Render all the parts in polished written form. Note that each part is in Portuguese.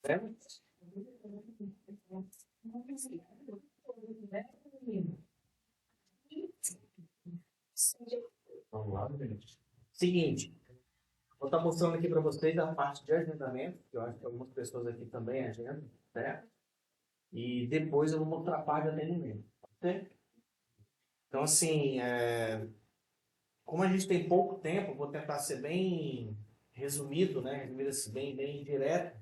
Certo? Vamos lá, gente. Seguinte, vou estar mostrando aqui para vocês a parte de agendamento, que eu acho que algumas pessoas aqui também agendam, certo? E depois eu vou mostrar a parte de atendimento. Certo? Então, assim, como a gente tem pouco tempo, vou tentar ser bem resumido, né? Resumido assim, bem direto,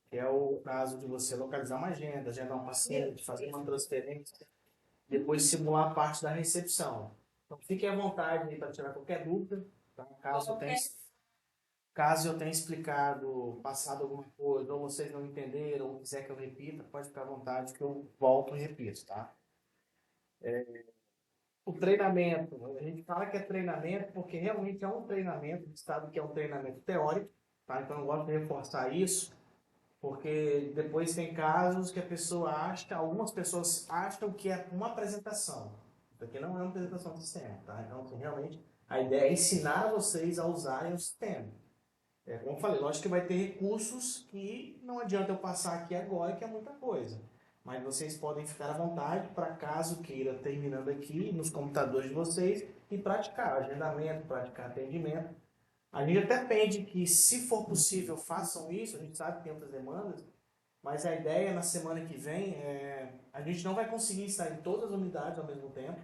que é o caso de você localizar uma agenda, agendar um paciente, fazer uma transferência, depois simular a parte da recepção. Então, fiquem à vontade para tirar qualquer dúvida, tá? Caso eu tenha explicado, passado alguma coisa, ou vocês não entenderam, ou quiser que eu repita, pode ficar à vontade que eu volto e repito, tá? O treinamento, a gente fala que é treinamento porque realmente é um treinamento, a gente sabe que é um treinamento teórico, tá? Então eu gosto de reforçar isso, porque depois tem casos que a pessoa acha, algumas pessoas acham que é uma apresentação, porque não é uma apresentação do sistema, tá? Então, assim, realmente, a ideia é ensinar vocês a usarem o sistema. Como eu falei, lógico que vai ter recursos que não adianta eu passar aqui agora, que é muita coisa. Mas vocês podem ficar à vontade para caso queira, terminando aqui nos computadores de vocês, e praticar agendamento, praticar atendimento. A gente até pede que, se for possível, façam isso. A gente sabe que tem outras demandas, mas a ideia na semana que vem a gente não vai conseguir estar em todas as unidades ao mesmo tempo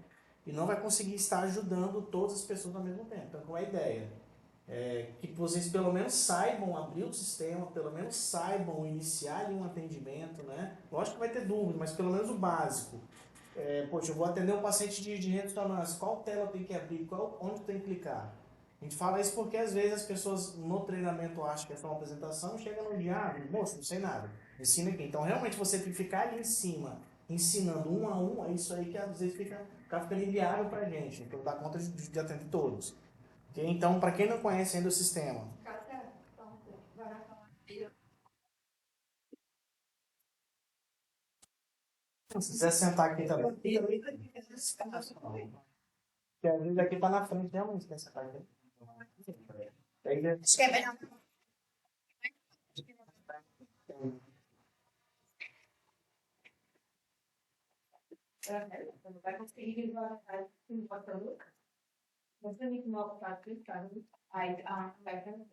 e não vai conseguir estar ajudando todas as pessoas ao mesmo tempo. Então, qual é a ideia? Que vocês pelo menos saibam abrir o sistema, pelo menos saibam iniciar um atendimento, né? Lógico que vai ter dúvida, mas pelo menos o básico. Poxa, eu vou atender um paciente de ressonância, qual tela eu tenho que abrir, onde eu tenho que clicar? A gente fala isso porque às vezes as pessoas no treinamento acham que é só uma apresentação e chega no dia, moço, não sei nada, ensina aqui. Então realmente você tem que ficar ali em cima, ensinando um a um, é isso aí que às vezes fica ficando inviável pra gente, então dá conta de atender todos. Ok? Então, para quem não conhece ainda o sistema, se quiser sentar aqui também. Porque às vezes aqui tá na frente, realmente, quer sentar aqui. Acho que é melhor. Não vai conseguir visualizar o botão. Você tem que mostrar clicando. Aí, vai pra mim.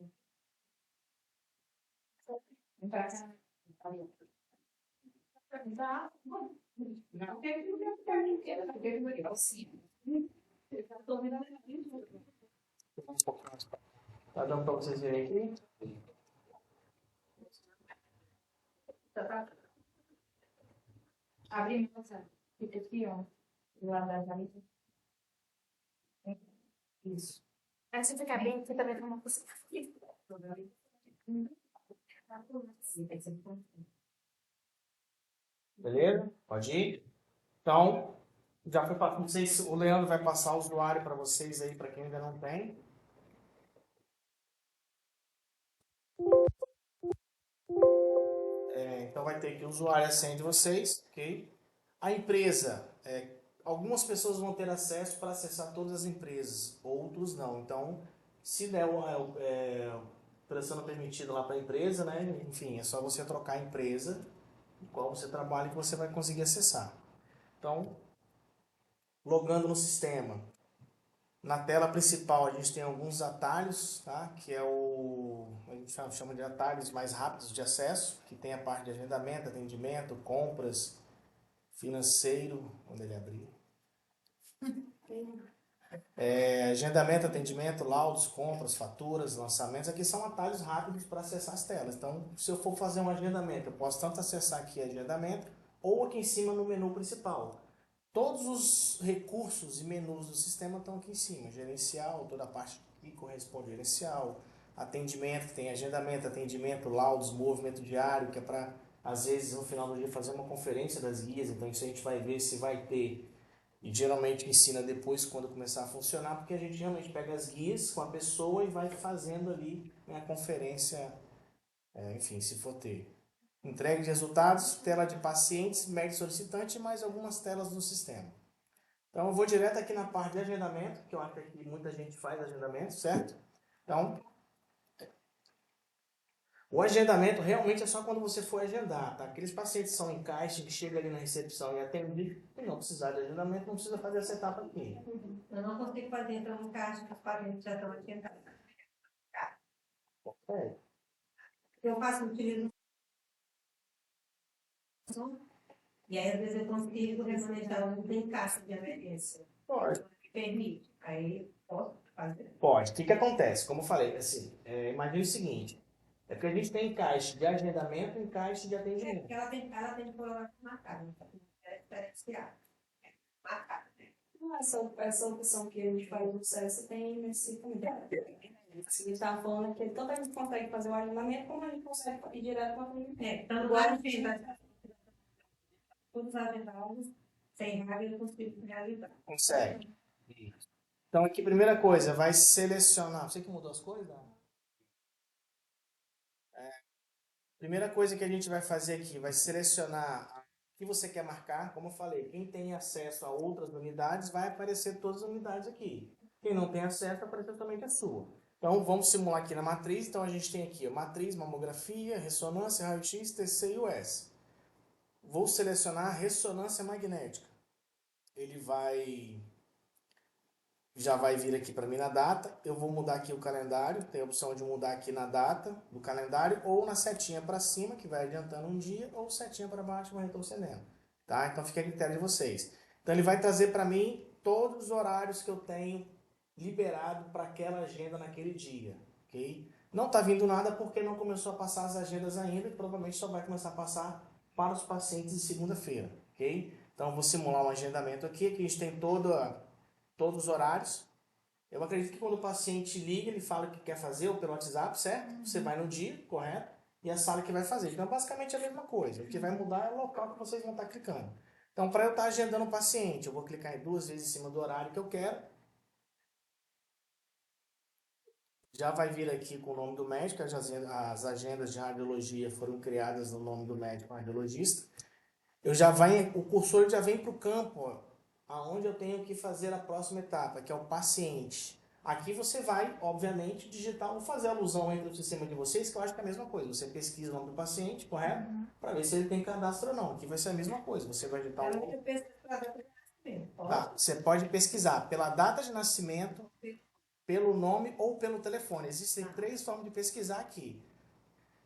Vai pra mim. Dá. Não tem que ver pra mim, porque eu vou auxílio. Eu já tô vendo aqui. Tá dando pra vocês verem aqui? Tá. Abre a fica aqui, ó. Do lado da camisa. Isso. Aí você fica bem, você também tem uma possibilidade. Beleza? Pode ir? Então, já foi para vocês, o Leandro vai passar o usuário para vocês aí, para quem ainda não tem. Então vai ter que o usuário acende de vocês, ok? A empresa, algumas pessoas vão ter acesso para acessar todas as empresas, outros não. Então, se der pressão permitida lá para a empresa, né? Enfim, é só você trocar a empresa em qual você trabalha que você vai conseguir acessar. Então, logando no sistema. Na tela principal a gente tem alguns atalhos, tá? Que é a gente chama de atalhos mais rápidos de acesso, que tem a parte de agendamento, atendimento, compras, financeiro, onde ele abrir. Agendamento, atendimento, laudos, compras, faturas, lançamentos. Aqui são atalhos rápidos para acessar as telas. Então, se eu for fazer um agendamento, eu posso tanto acessar aqui agendamento ou aqui em cima no menu principal. Todos os recursos e menus do sistema estão aqui em cima. Gerencial, toda a parte que corresponde ao gerencial. Atendimento, que tem agendamento, atendimento, laudos, movimento diário, que é para, às vezes, no final do dia, fazer uma conferência das guias. Então, isso a gente vai ver se vai ter. E geralmente ensina depois, quando começar a funcionar, porque a gente realmente pega as guias com a pessoa e vai fazendo ali a conferência, enfim, se for ter. Entrega de resultados, tela de pacientes, médico solicitante e mais algumas telas do sistema. Então eu vou direto aqui na parte de agendamento, que eu acho que muita gente faz agendamento, certo? Então, O agendamento realmente é só quando você for agendar, tá? Aqueles pacientes que são em caixa, que chegam ali na recepção e atendem, e não precisar de agendamento, não precisa fazer essa etapa aqui. Eu não consigo fazer entrar no caixa que os pacientes já estão agendados. É. Eu faço utilização e aí às vezes eu consigo remanejar um em caixa de emergência. Pode. Me permite. Aí posso fazer. Pode. O que que acontece? Como eu falei, assim, imagine o seguinte, é porque a gente tem caixa de agendamento e caixa de É, atendimento. porque ela tem que colocar marcado, então é diferenciado. Marcado, né? Essa opção que a gente faz no SESI tem nesse também. A gente estava falando que tanto a gente consegue fazer o agendamento, como a gente consegue ir direto para o atendimento. Então, Igual lá todos os agendados, sem vaga, eu consigo realizar. Consegue. Então aqui, primeira coisa, vai selecionar. Você que mudou as coisas? Primeira coisa que a gente vai fazer aqui, vai selecionar o que você quer marcar. Como eu falei, quem tem acesso a outras unidades, vai aparecer todas as unidades aqui. Quem não tem acesso, vai aparecer somente a sua. Então, vamos simular aqui na matriz. Então, a gente tem aqui a matriz, mamografia, ressonância, raio-x, TC e US. Vou selecionar ressonância magnética. Ele já vai vir aqui para mim na data. Eu vou mudar aqui o calendário. Tem a opção de mudar aqui na data do calendário ou na setinha para cima, que vai adiantando um dia, ou setinha para baixo, vai retrocedendo. Tá? Então fica a critério de vocês. Então ele vai trazer para mim todos os horários que eu tenho liberado para aquela agenda naquele dia. Ok? Não está vindo nada porque não começou a passar as agendas ainda e provavelmente só vai começar a passar para os pacientes de segunda-feira. Ok? Então eu vou simular um agendamento aqui, que a gente tem todos os horários. Eu acredito que quando o paciente liga, ele fala o que quer fazer, ou pelo WhatsApp, certo? Você vai no dia, correto? E a sala que vai fazer. Então, basicamente é a mesma coisa. O que vai mudar é o local que vocês vão estar clicando. Então, para eu estar agendando o paciente, eu vou clicar em 2 vezes em cima do horário que eu quero. Já vai vir aqui com o nome do médico. As agendas de radiologia foram criadas no nome do médico radiologista. O cursor já vem para o campo, ó, aonde eu tenho que fazer a próxima etapa, que é o paciente. Aqui você vai, obviamente, digitar ou fazer alusão entre o sistema de vocês, que eu acho que é a mesma coisa. Você pesquisa o nome do paciente, correto? Para ver se ele tem cadastro ou não. Aqui vai ser a mesma coisa. Você vai digitar o nome. Tá, você pode pesquisar pela data de nascimento, pelo nome ou pelo telefone. Existem 3 formas de pesquisar aqui.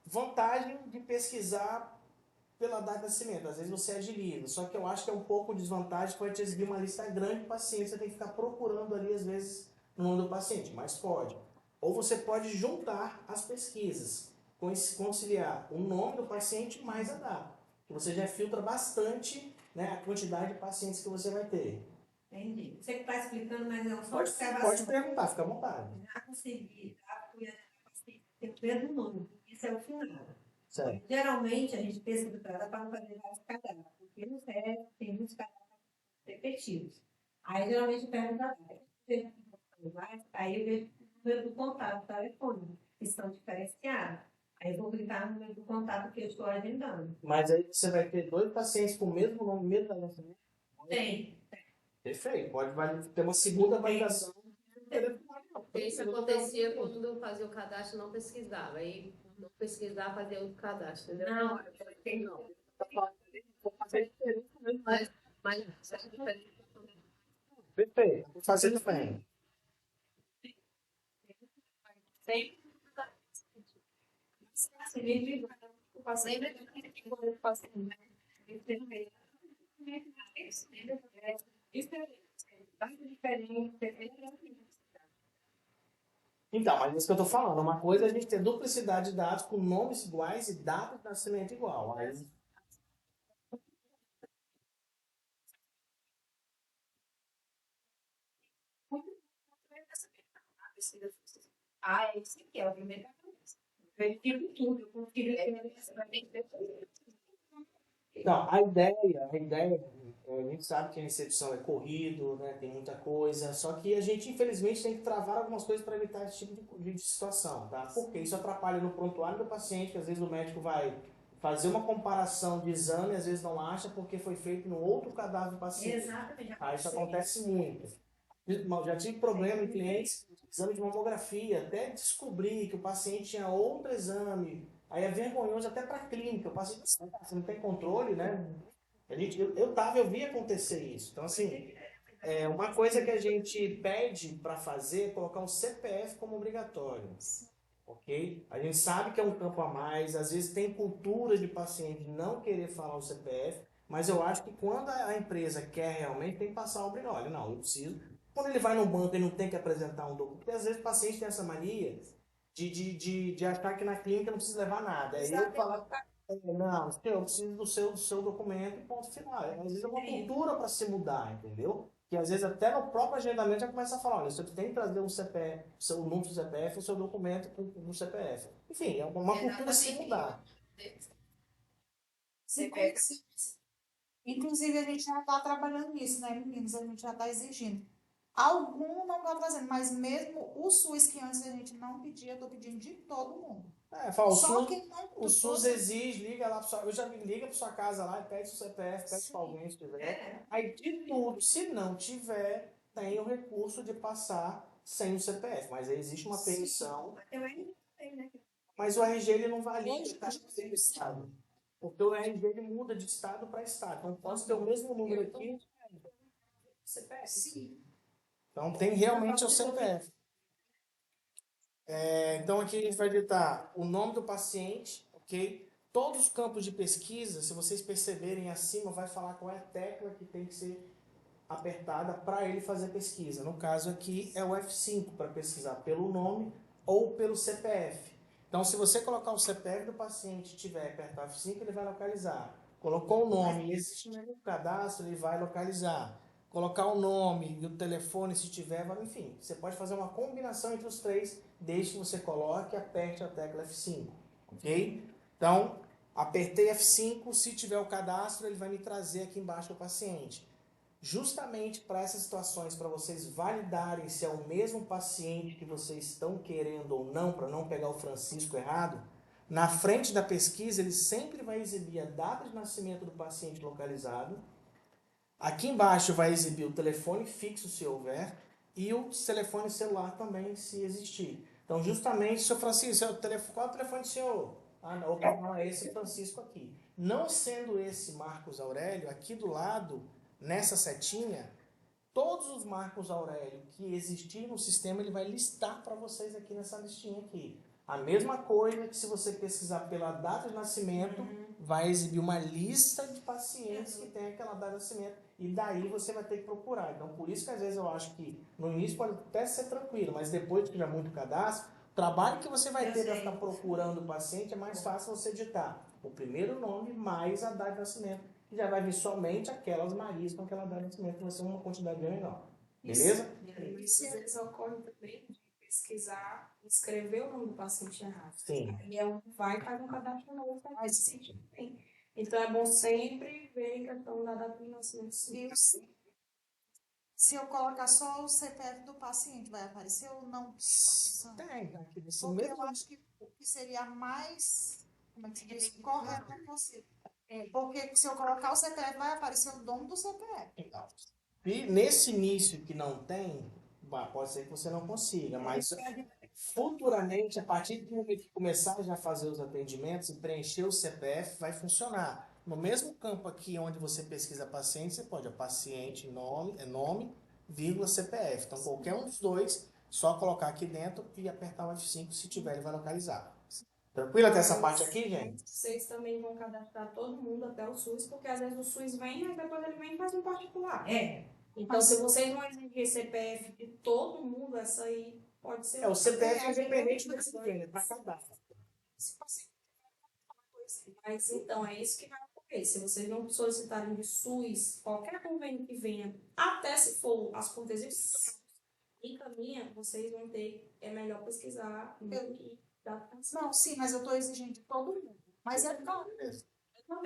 Vantagem de pesquisar pela data de nascimento. Às vezes você agiliza, só que eu acho que é um pouco desvantagem, que vai te exibir uma lista grande de pacientes, você tem que ficar procurando ali, às vezes, no nome do paciente, mas pode. Ou você pode juntar as pesquisas, conciliar o nome do paciente mais a data, que você já filtra bastante, né, a quantidade de pacientes que você vai ter. Entendi. Você que está explicando, mas não só Pode observação. perguntar, fica à vontade. Já consegui, tá? Fui ter o mesmo número. Isso é o final. Certo. Geralmente, a gente pesquisa para não fazer vários cadastros, porque no CEP tem muitos cadastros repetidos. Aí, geralmente, eu pergunto a aí eu vejo o número do contato do telefone, que são diferenciados. Aí eu vou clicar no número do contato que eu estou agendando. Mas aí você vai ter 2 pacientes com o mesmo nome, mesmo nascimento? Tem. Perfeito. Pode ter uma segunda validação. Isso acontecia quando eu fazia o cadastro, não pesquisava. Aí, não pesquisar, fazia outro cadastro, entendeu? Não, Não. Vou fazer diferença mesmo, mas essa diferença. Perfeito. Vou fazer também. Sempre Então, mas é isso que eu estou falando. Uma coisa é a gente ter duplicidade de dados com nomes iguais e data de nascimento igual. Aí, esse aqui é o primeiro caso. Verifico tudo, eu confiro então, a ideia, a gente sabe que a recepção é corrido, né, tem muita coisa, só que a gente, infelizmente, tem que travar algumas coisas para evitar esse tipo de situação, tá? Porque isso atrapalha no prontuário do paciente, que às vezes o médico vai fazer uma comparação de exame, às vezes não acha porque foi feito no outro cadastro do paciente. exatamente. Aí isso acontece muito. Já tive problema em clientes, exame de mamografia, até descobrir que o paciente tinha outro exame. Aí é vergonhoso até para a clínica. O paciente, você não tem controle, né? Eu vi acontecer isso. Então, assim, uma coisa que a gente pede para fazer é colocar o CPF como obrigatório. Ok? A gente sabe que é um campo a mais, às vezes tem cultura de paciente não querer falar o CPF, mas eu acho que quando a empresa quer realmente, tem que passar o obrigatório. Olha, não, eu preciso. Quando ele vai no banco e não tem que apresentar um documento, porque às vezes o paciente tem essa mania de achar que na clínica não precisa levar nada. Aí eu falo, não, eu preciso do seu documento, ponto final. Às vezes é uma cultura para se mudar, entendeu? Que às vezes até no próprio agendamento já começa a falar, olha, você tem que trazer um CPF, o número do CPF, o seu documento no CPF. Enfim, é uma cultura a se mudar. CPF. Inclusive, a gente já está trabalhando nisso, né, meninos? A gente já está exigindo. Algum não está trazendo, mas mesmo o SUS, que antes a gente não pedia, eu estou pedindo de todo mundo. Fala, Só que não, o SUS exige, liga lá, eu já me liga para sua casa lá e pede seu CPF, pede para alguém se tiver. Aí de tudo, se não tiver, tem o recurso de passar sem o CPF, mas aí existe uma permissão. Mas o RG ele não valida a taxa de estado. Porque o RG ele muda de estado para estado. Então posso ter o mesmo número aqui. CPF. Sim. Então tem realmente o CPF. Então aqui a gente vai digitar o nome do paciente, ok? Todos os campos de pesquisa, se vocês perceberem acima, vai falar qual é a tecla que tem que ser apertada para ele fazer pesquisa. No caso aqui é o F5 para pesquisar pelo nome ou pelo CPF. Então se você colocar o CPF do paciente e tiver apertar F5, ele vai localizar. Colocou o nome e existe no cadastro, ele vai localizar. Colocar o nome e o telefone, se tiver, enfim, você pode fazer uma combinação entre os três, desde que você coloque e aperte a tecla F5, ok? Então, apertei F5, se tiver o cadastro, ele vai me trazer aqui embaixo o paciente. Justamente para essas situações, para vocês validarem se é o mesmo paciente que vocês estão querendo ou não, para não pegar o Francisco errado, na frente da pesquisa ele sempre vai exibir a data de nascimento do paciente localizado. Aqui embaixo vai exibir o telefone fixo, se houver, e o telefone celular também, se existir. Então, justamente, seu Francisco, qual é o telefone do senhor? Não, é esse Francisco aqui. Não sendo esse Marcos Aurélio, aqui do lado, nessa setinha, todos os Marcos Aurélio que existirem no sistema, ele vai listar para vocês aqui nessa listinha aqui. A mesma coisa que se você pesquisar pela data de nascimento, vai exibir uma lista de pacientes que tem aquela data de nascimento. E daí você vai ter que procurar. Então, por isso que às vezes eu acho que no início pode até ser tranquilo, mas depois que tiver muito cadastro, o trabalho que você vai ter para ficar procurando o paciente é mais fácil você digitar o primeiro nome mais a data de nascimento, que já vai vir somente aquelas Marias com aquela data de nascimento, que vai ser uma quantidade bem menor. Beleza? Isso às vezes ocorre também de pesquisar, escrever o nome do paciente errado. Sim. Aí vai e faz um cadastro novo para esse sentido também. Então é bom sempre ver a questão da data de nascimento. Se eu colocar só o CPF do paciente, vai aparecer ou não? Tem, aqui nesse Porque mesmo. eu acho que o que seria mais, como é que se diz, correto é você. Porque se eu colocar o CPF, vai aparecer o dono do CPF. E nesse início que não tem, pode ser que você não consiga, mas futuramente, a partir do momento que começar já a fazer os atendimentos e preencher o CPF, vai funcionar. No mesmo campo aqui onde você pesquisa paciente, você pode, paciente, nome, vírgula, CPF. Então, qualquer um dos dois, só colocar aqui dentro e apertar o F5, se tiver, ele vai localizar. Tranquilo até essa parte aqui, gente? Vocês também vão cadastrar todo mundo até o SUS, porque às vezes o SUS vem e depois ele vem e faz um particular. Então, se vocês não exigirem CPF de todo mundo, essa aí pode ser... O CPF é independente do que você tem, para cadastro. Mas então, é isso que vai ocorrer. Se vocês não solicitarem de SUS, qualquer convênio que venha, até se for as cortesias, encaminha, vocês vão ter, é melhor pesquisar e dar. Não, sim, mas eu estou exigindo de todo mundo. Mas é claro.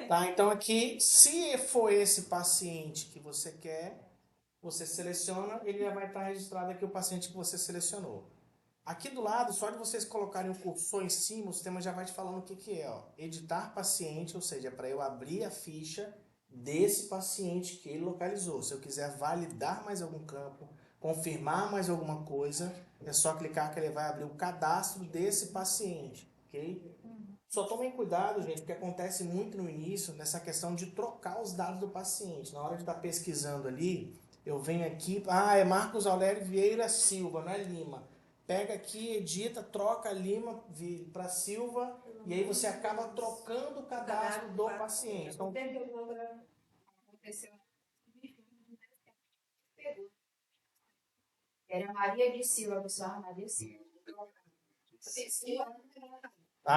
Tá, então aqui, se for esse paciente que você quer, você seleciona, ele já vai estar registrado aqui o paciente que você selecionou. Aqui do lado, só de vocês colocarem o cursor em cima, o sistema já vai te falando o que é, ó. Editar paciente, ou seja, para eu abrir a ficha desse paciente que ele localizou. Se eu quiser validar mais algum campo, confirmar mais alguma coisa, é só clicar que ele vai abrir o cadastro desse paciente, ok? Só tomem cuidado, gente, porque acontece muito no início nessa questão de trocar os dados do paciente. Na hora de estar pesquisando ali, eu venho aqui, é Marcos Aurélio Vieira Silva, não é Lima. Pega aqui, edita, troca Lima para Silva, e aí você acaba trocando o cadastro do paciente. Então, Aconteceu. Era Maria de Silva, a pessoa Maria Silva.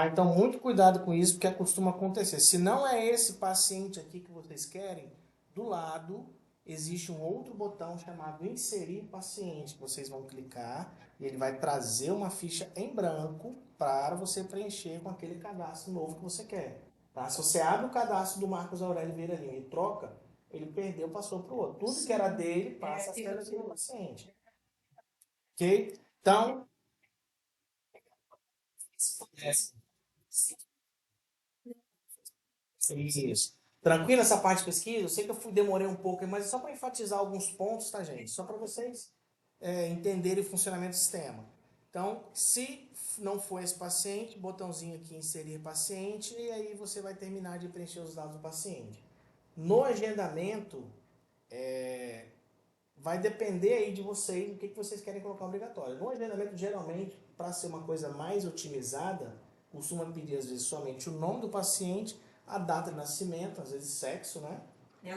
então, muito cuidado com isso, porque costuma acontecer. Se não é esse paciente aqui que vocês querem, do lado existe um outro botão chamado Inserir Paciente. Vocês vão clicar e ele vai trazer uma ficha em branco para você preencher com aquele cadastro novo que você quer. Tá? Se você abre o cadastro do Marcos Aurélio Vieira Lima e troca, ele perdeu, passou para o outro. Tudo que era dele passa a ser daquele paciente. Ok? Então... Isso. Tranquilo essa parte de pesquisa? Eu sei que demorei um pouco, mas é só para enfatizar alguns pontos, tá, gente? Só para vocês entenderem o funcionamento do sistema. Então, se não for esse paciente, botãozinho aqui, inserir paciente, e aí você vai terminar de preencher os dados do paciente. No agendamento, vai depender aí de vocês, o que vocês querem colocar obrigatório. No agendamento, geralmente, para ser uma coisa mais otimizada, costuma pedir, às vezes, somente o nome do paciente, a data de nascimento, às vezes sexo, né?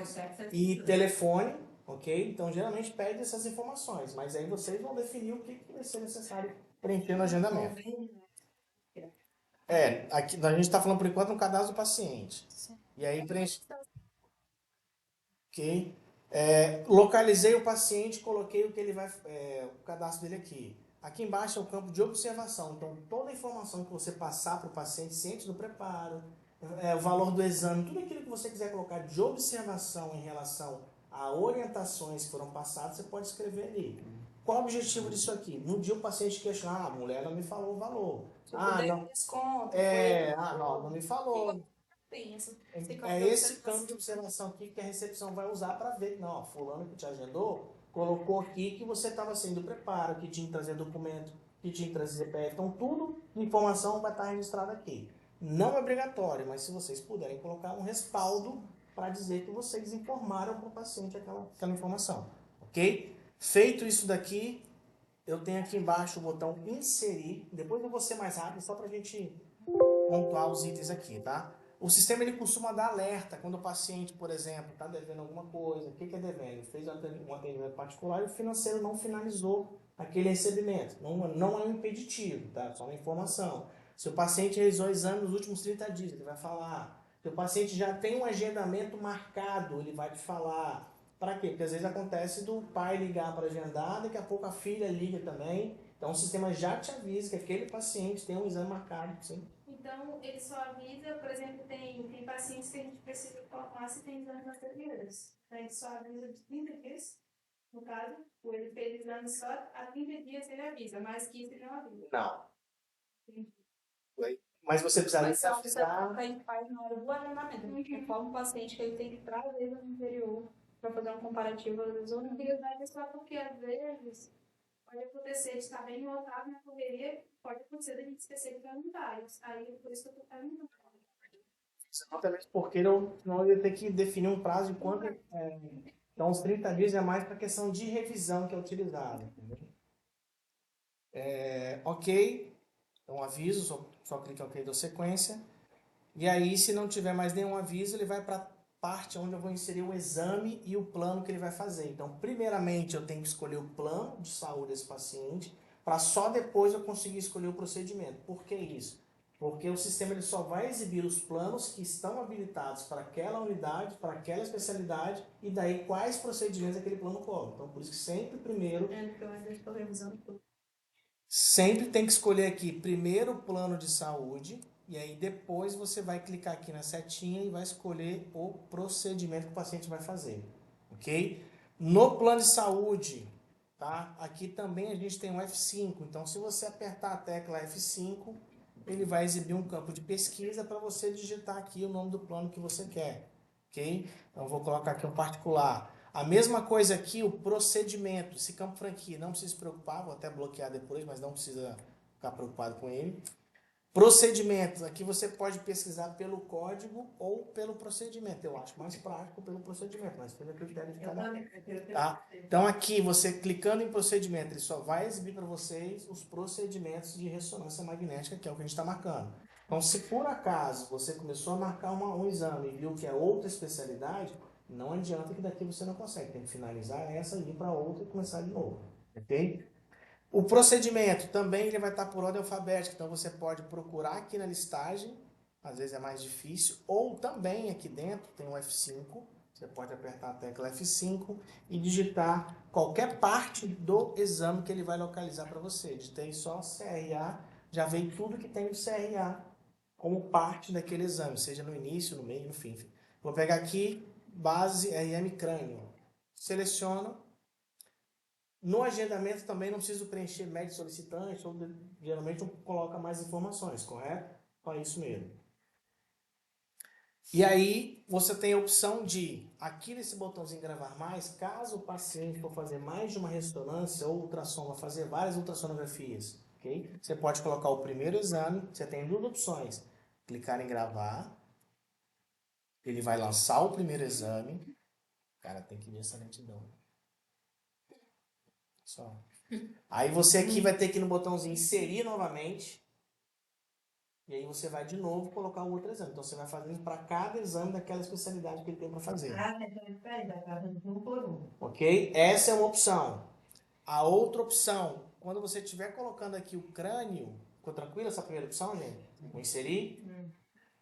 O sexo é E telefone, ok? Então, geralmente pede essas informações, mas aí vocês vão definir o que vai ser necessário preencher no agendamento. Aqui a gente está falando por enquanto no cadastro do paciente. E aí preenche. Ok? Localizei o paciente, coloquei o que ele vai, o cadastro dele aqui. Aqui embaixo é o campo de observação. Então, toda a informação que você passar para o paciente ciente do preparo, o valor do exame, tudo aquilo que você quiser colocar de observação em relação a orientações que foram passadas, você pode escrever ali. Qual o objetivo disso aqui? No dia o paciente questionar, a mulher não me falou o valor. Não. Desconto, não me falou. Tem Esse campo de observação aqui que a recepção vai usar para ver, não, fulano que te agendou, colocou aqui que você estava sendo preparo, que tinha que trazer documento, que tinha que trazer CPF. Então, tudo, informação vai estar registrada aqui. Não é obrigatório, mas se vocês puderem colocar um respaldo para dizer que vocês informaram para o paciente aquela informação. Ok? Feito isso daqui, eu tenho aqui embaixo o botão inserir. Depois eu vou ser mais rápido, só para a gente pontuar os itens aqui, tá? O sistema ele costuma dar alerta quando o paciente, por exemplo, está devendo alguma coisa. O que é devendo? Ele fez um atendimento particular e o financeiro não finalizou aquele recebimento. Não é um impeditivo, tá? Só uma informação. Se o paciente realizou exame nos últimos 30 dias, ele vai falar. Se o paciente já tem um agendamento marcado, ele vai te falar. Para quê? Porque às vezes acontece do pai ligar para agendar, daqui a pouco a filha liga também. Então o sistema já te avisa que aquele paciente tem um exame marcado, sim. Então, ele só avisa, por exemplo, tem pacientes que a gente precisa colocar se tem exames anteriores. Então, ele só avisa de 30 dias, no caso, ele fez exame só há 30 dias ele avisa, mais que isso ele não avisa. Não. Mas você precisaria Mas só você avisar. faz na hora do agendamento. Informa o paciente que ele tem que trazer exame anterior para fazer um comparativo às vezes ou não. É só porque, às vezes, pode acontecer de estar bem lotado na correria, pode acontecer da gente esquecer de perguntar. Aí, por isso que eu estou perguntando. Exatamente porque senão eu ia ter que definir um prazo de quanto. Então, os 30 dias é mais para a questão de revisão que é utilizada. Entendeu? Ok. Então, aviso, só clique em OK da sequência. E aí, se não tiver mais nenhum aviso, ele vai para a parte onde eu vou inserir o exame e o plano que ele vai fazer. Então, primeiramente, eu tenho que escolher o plano de saúde desse paciente, para só depois eu conseguir escolher o procedimento. Por que isso? Porque o sistema ele só vai exibir os planos que estão habilitados para aquela unidade, para aquela especialidade, e daí quais procedimentos aquele plano cobre. Então, por isso que sempre primeiro... Porque eu ainda estou revisando tudo. Sempre tem que escolher aqui primeiro o plano de saúde, e aí depois você vai clicar aqui na setinha e vai escolher o procedimento que o paciente vai fazer, ok? No plano de saúde, tá? Aqui também a gente tem um F5, então se você apertar a tecla F5, ele vai exibir um campo de pesquisa para você digitar aqui o nome do plano que você quer, ok? Então eu vou colocar aqui um particular. A mesma coisa aqui, o procedimento. Esse campo franquia, não precisa se preocupar, vou até bloquear depois, mas não precisa ficar preocupado com ele. Procedimentos, aqui você pode pesquisar pelo código ou pelo procedimento. Eu acho mais prático pelo procedimento, mas pelo critério de cada um. Tá? Então aqui, você clicando em procedimento, ele só vai exibir para vocês os procedimentos de ressonância magnética, que é o que a gente está marcando. Então, se por acaso você começou a marcar um exame e viu que é outra especialidade, não adianta que daqui você não consegue. Tem que finalizar essa e ir para outra e começar de novo. Ok? O procedimento também ele vai estar por ordem alfabética, então você pode procurar aqui na listagem, às vezes é mais difícil, ou também aqui dentro tem o F5, você pode apertar a tecla F5 e digitar qualquer parte do exame que ele vai localizar para você. Digitei só CRA, já vem tudo que tem o CRA como parte daquele exame, seja no início, no meio, no fim. Vou pegar aqui, base RM crânio, seleciono. No agendamento também não preciso preencher médico solicitante, ou geralmente coloca mais informações, correto? Então é isso mesmo. E aí você tem a opção de, aqui nesse botãozinho gravar mais, caso o paciente for fazer mais de uma ressonância ou ultrassom, vai fazer várias ultrassonografias, ok? Você pode colocar o primeiro exame, você tem duas opções. Clicar em gravar, ele vai lançar o primeiro exame. Cara, tem que ver essa lentidão. Só. Aí você aqui vai ter que ir no botãozinho inserir novamente. E aí você vai de novo colocar o outro exame. Então você vai fazendo para cada exame daquela especialidade que ele tem para fazer. Ok? Essa é uma opção. A outra opção, quando você estiver colocando aqui o crânio, ficou tranquilo essa primeira opção, gente? Vou inserir.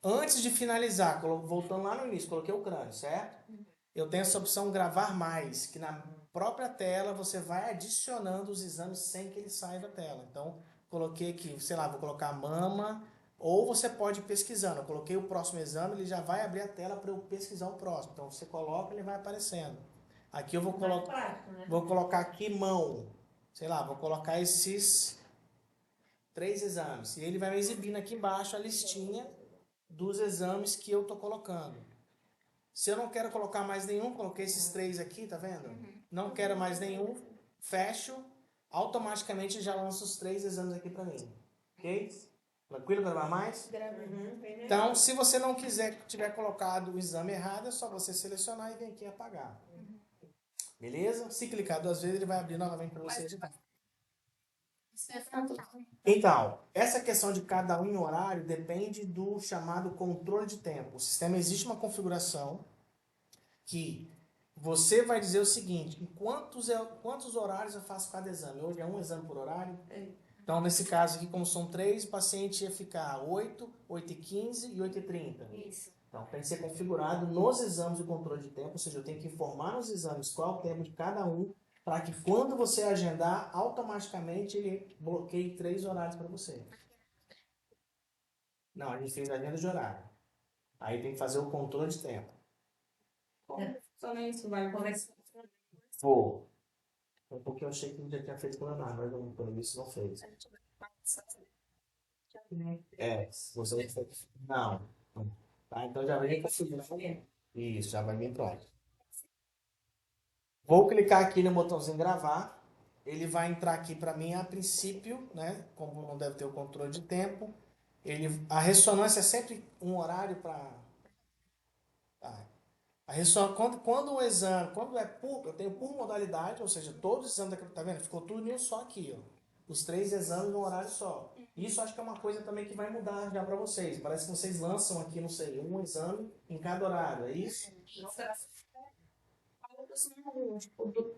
Antes de finalizar, voltando lá no início, coloquei o crânio, certo? Eu tenho essa opção gravar mais, que na própria tela você vai adicionando os exames sem que ele saia da tela. Então, coloquei aqui, sei lá, vou colocar a mama, ou você pode ir pesquisando. Eu coloquei o próximo exame, ele já vai abrir a tela para eu pesquisar o próximo. Então, você coloca, ele vai aparecendo. Aqui eu vou colocar aqui mão. Sei lá, vou colocar esses 3 exames. E ele vai me exibindo aqui embaixo a listinha dos exames que eu estou colocando. Se eu não quero colocar mais nenhum, coloquei esses 3 aqui, tá vendo? Não quero mais nenhum, fecho, automaticamente já lança os 3 exames aqui para mim. Ok? Tranquilo, gravar mais? Então, se você não tiver colocado o exame errado, é só você selecionar e vir aqui apagar. Beleza? Se clicar 2 vezes, ele vai abrir novamente para você editar. Então, essa questão de cada um em horário depende do chamado controle de tempo. O sistema existe uma configuração que você vai dizer o seguinte, em quantos horários eu faço cada exame? Hoje é um exame por horário? Então, nesse caso aqui, como são 3, o paciente ia ficar 8, 8h15 e 8h30. Isso. Então, tem que ser configurado nos exames o controle de tempo, ou seja, eu tenho que informar nos exames qual é o tempo de cada um, para que quando você agendar, automaticamente ele bloqueie 3 horários para você. Não, a gente fez a agenda de horário. Aí tem que fazer o controle de tempo. Só nem isso vai começar. Vou. Porque eu achei que já tinha feito com o Leonardo, mas não, pelo visto não fez. Você não fez. Não. Tá, então já vai vir configurado. Isso, já vai vir pronto. Vou clicar aqui no botãozinho gravar. Ele vai entrar aqui para mim a princípio, né? Como não deve ter o controle de tempo. A ressonância é sempre um horário para... Quando o exame, eu tenho por modalidade, ou seja, todos os exames tá vendo? Ficou tudo em um só aqui, ó. Os 3 exames num horário só. Isso acho que é uma coisa também que vai mudar já para vocês. Parece que vocês lançam aqui, não sei, um exame em cada horário, é isso?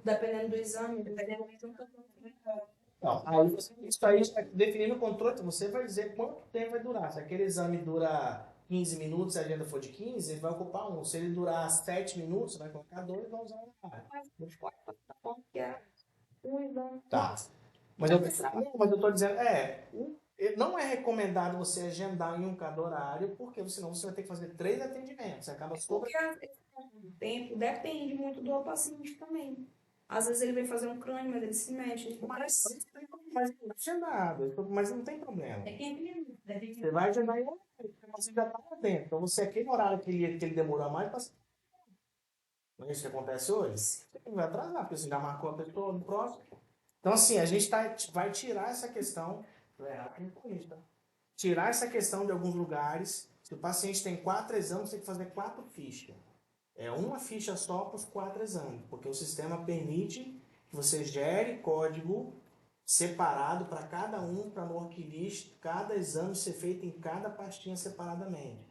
Dependendo do exame, dependendo Não, isso aí está definindo o controle, então você vai dizer quanto tempo vai durar. Se aquele exame dura 15 minutos, se a agenda for de 15, ele vai ocupar 1. Se ele durar 7 minutos, você vai colocar 2 e vai usar um horário. Tá. Mas eu estou dizendo, não é recomendado você agendar em um cada horário, porque senão você vai ter que fazer 3 atendimentos. Você acaba sobre... Porque o tempo depende muito do paciente também. Às vezes ele vem fazer um crânio, mas ele se mexe. Mas não agendado, mas não tem problema. É 15 minutos. Você vai agendar em um horário, porque você já está lá dentro. Então você, aquele horário que ele demorou mais, Não é isso que acontece hoje? Você vai atrasar, porque você já marcou a pessoa no próximo. Então, assim, a gente vai tirar essa questão, tirar essa questão de alguns lugares. Se o paciente tem 4 exames, tem que fazer 4 fichas. É uma ficha só para os 4 exames, porque o sistema permite que você gere código separado para cada um, para no worklist, cada exame ser feito em cada pastinha separadamente.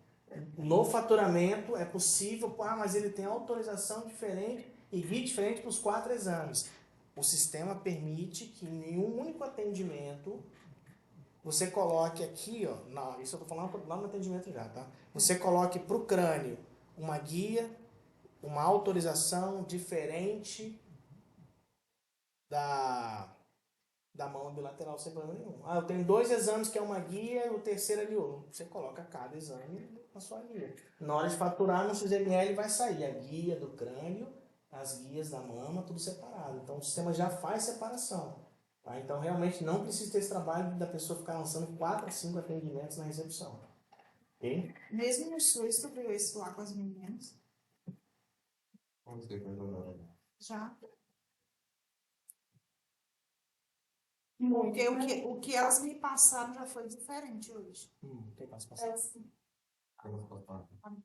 No faturamento é possível, mas ele tem autorização diferente e guia diferente para os 4 exames. O sistema permite que em um único atendimento você coloque aqui, ó, não, isso eu estou falando lá no atendimento já, tá? Você coloque para o crânio uma guia, uma autorização diferente da mão bilateral sem problema nenhum. Ah, eu tenho 2 exames que é uma guia e o terceiro é de outro. Você coloca cada exame na sua guia. Na hora de faturar, no XML vai sair a guia do crânio, as guias da mama, tudo separado. Então o sistema já faz separação. Tá? Então realmente não precisa ter esse trabalho da pessoa ficar lançando 4 a 5 atendimentos na recepção. Ok? Mesmo no SUS, tu viu isso lá com as meninas? Já. Porque o que elas me passaram já foi diferente hoje. Quem passa passar?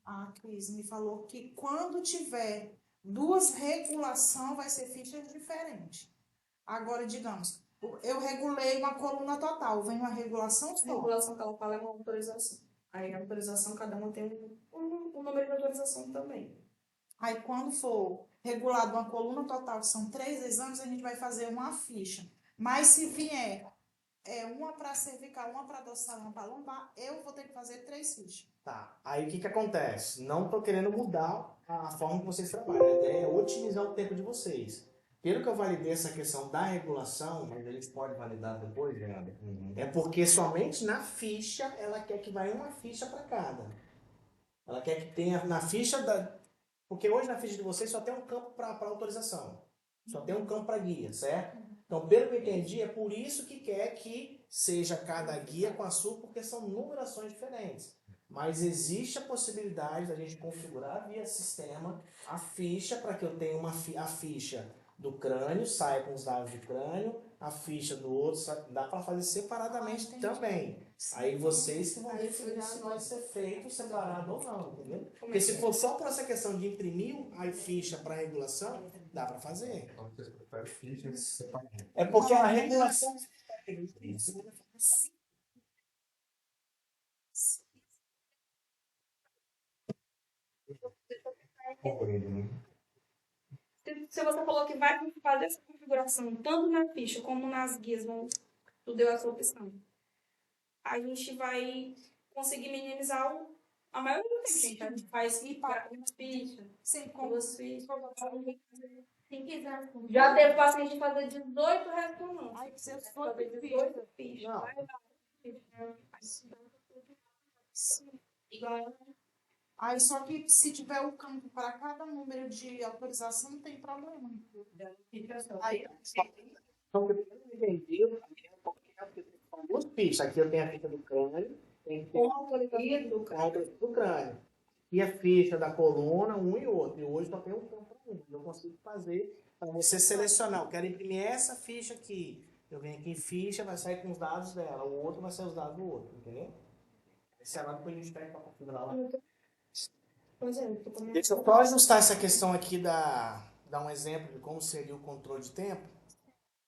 A Cris me falou que quando tiver 2 regulação vai ser fichas diferentes. Agora, digamos, eu regulei uma coluna total, vem uma regulação A só. regulação que ela fala é uma autorização. Aí a autorização, cada uma tem um número de autorização também. Aí quando for regulado uma coluna total, que são 3 exames, a gente vai fazer uma ficha. Mas se vier uma para cervical, uma para dorsal, uma para lombar, eu vou ter que fazer 3 fichas. Tá. Aí o que acontece? Não estou querendo mudar a forma que vocês trabalham. A ideia é otimizar o tempo de vocês. Pelo que eu validei essa questão da regulação, mas eles podem validar depois, Gerardo? É porque somente na ficha ela quer que vai uma ficha para cada. Ela quer que tenha na ficha da. Porque hoje na ficha de vocês só tem um campo para autorização. Só tem um campo para guia, certo? Então, pelo que eu entendi, é por isso que quer que seja cada guia com a sua, porque são numerações diferentes. Mas existe a possibilidade da gente configurar via sistema a ficha para que eu tenha a ficha do crânio, saia com os dados do crânio, a ficha do outro, dá para fazer separadamente também. Aí vocês que vão definir se vai ser feito separado ou não, entendeu? Porque se for só por essa questão de imprimir a ficha para regulação, dá para fazer. É porque a regulação... Se você falou que vai fazer essa configuração, tanto na ficha como nas guias, tu deu essa opção. A gente vai conseguir minimizar a maioria do tempo, gente. A gente faz uma ficha, Sim, com 2 fichas. Quem quiser. Já teve paciente fazer 18 ressonâncias. Ai, se eu Fazer 18 fichas. Não. Vai lá. Igual Aí só que se tiver o campo para cada número de autorização, não tem problema. Aí, Então, eu entendi, são 2 fichas. Aqui eu tenho a ficha do crânio, tem que ter com autorização do a outra do crânio. E a ficha da coluna, um e outro. E hoje só tem um campo para um. Eu consigo fazer para você selecionar. Eu quero imprimir essa ficha aqui. Eu venho aqui em ficha, vai sair com os dados dela. O outro vai sair os dados do outro, entendeu? Esse é lá depois a gente pega para configurar lá. Pois é, eu tô comentando. Deixa eu só ajustar essa questão aqui dar um exemplo de como seria o controle de tempo,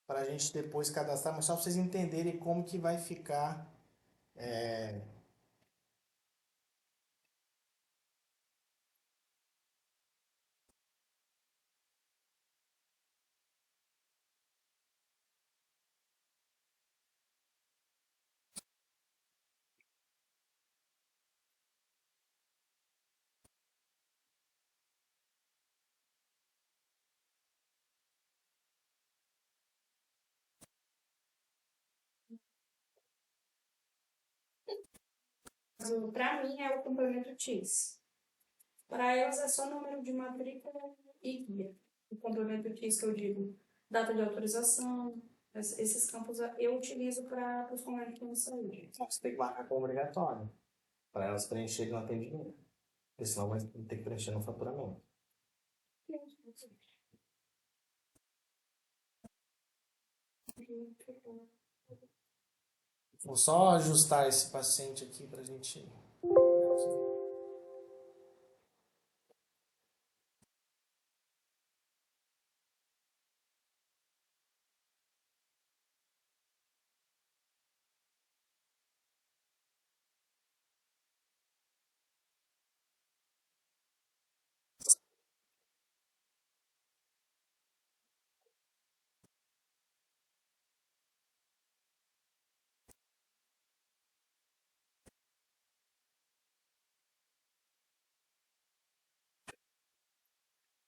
para a gente depois cadastrar, mas só para vocês entenderem como que vai ficar. Para mim é o complemento TIS. Para elas é só número de matrícula e guia. O complemento TIS que eu digo, data de autorização, esses campos eu utilizo para os convênios de saúde. Então, você tem que marcar como obrigatório, para elas preencherem no atendimento. Porque senão vai ter que preencher no faturamento. Vou só ajustar esse paciente aqui pra gente.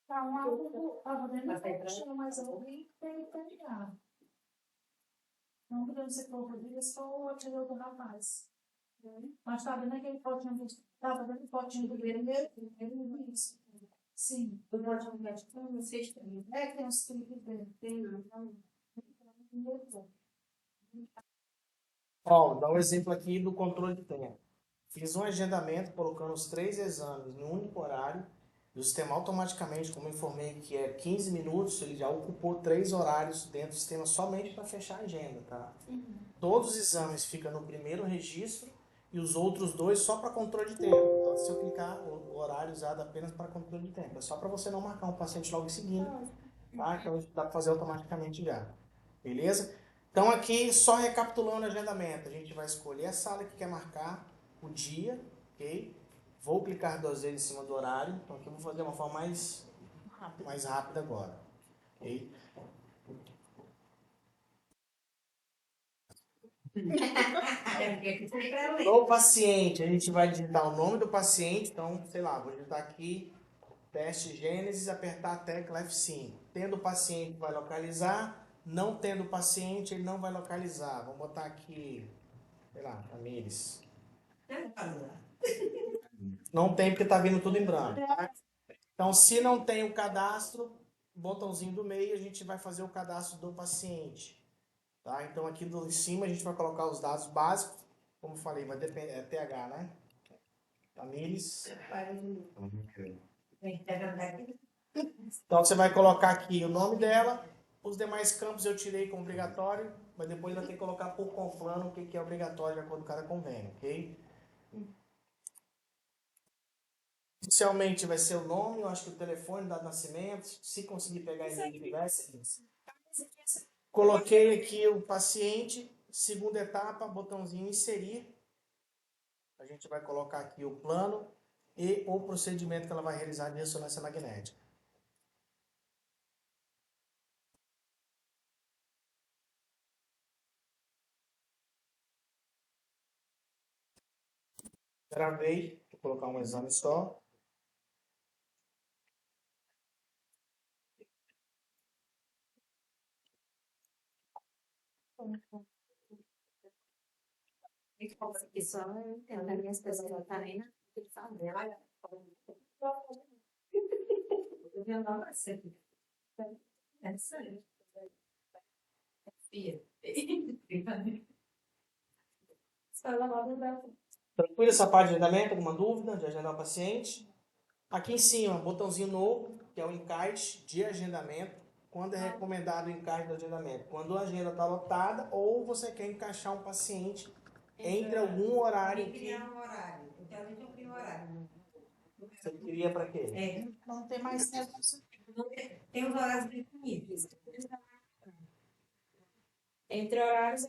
Tá um algo, mas eu vi que tem que terminar. Não podemos ser pouco dias, só o tirou do rapaz. Mas tá vendo aquele potinho que estava vendo o potinho do vermelho? Isso. Sim. Do potinho médico, não sei se tem. É que tem uns triplos dentro. Tem não. Ó, vou dar um exemplo aqui do controle de tempo. Fiz um agendamento colocando os 3 exames no único horário. E o sistema automaticamente, como eu informei que é 15 minutos, ele já ocupou 3 horários dentro do sistema somente para fechar a agenda, tá? Todos os exames ficam no primeiro registro e os outros 2 só para controle de tempo. Então, se eu clicar, o horário usado apenas para controle de tempo. É só para você não marcar um paciente logo em seguida, tá? Então, dá para fazer automaticamente já. Beleza? Então, aqui, só recapitulando o agendamento, a gente vai escolher a sala que quer marcar, o dia, ok? Vou clicar 2 vezes em cima do horário. Então, aqui eu vou fazer uma forma mais rápida agora, ok? No paciente, a gente vai digitar o nome do paciente. Então, sei lá, vou digitar aqui teste Gênesis, apertar a tecla F5. Tendo o paciente, vai localizar. Não tendo o paciente, ele não vai localizar. Vamos botar aqui, sei lá, Tamires. Não tem porque tá vindo tudo em branco, tá? Então, se não tem o cadastro, botãozinho do meio, a gente vai fazer o cadastro do paciente. Tá? Então, aqui em cima, a gente vai colocar os dados básicos. Como eu falei, vai depender, é TH, né? Tamires. Então, você vai colocar aqui o nome dela. Os demais campos eu tirei como obrigatório, mas depois vai ter que colocar por Conflano o que é obrigatório de acordo com cada convênio, ok? Inicialmente vai ser o nome, eu acho que o telefone, data de nascimento, se conseguir pegar e tivesse. Coloquei aqui o paciente, segunda etapa, botãozinho inserir. A gente vai colocar aqui o plano e o procedimento que ela vai realizar de ressonância magnética. Gravei, vou colocar um exame só. Isso é uma das minhas pessoas da Karina, que ele fala dela. Eu não sei. É sério. Tranquilo essa parte de agendamento? Alguma dúvida de agendar o paciente? Aqui em cima, botãozinho novo, que é o encarte de agendamento. Quando é recomendado o encarte do agendamento? Quando a agenda está lotada ou você quer encaixar um paciente entre algum horário que... Criar um horário. Então, a gente não cria um horário. Você queria para quê? É. Não tem mais tempo. Tem os horários definidos. Entre horários,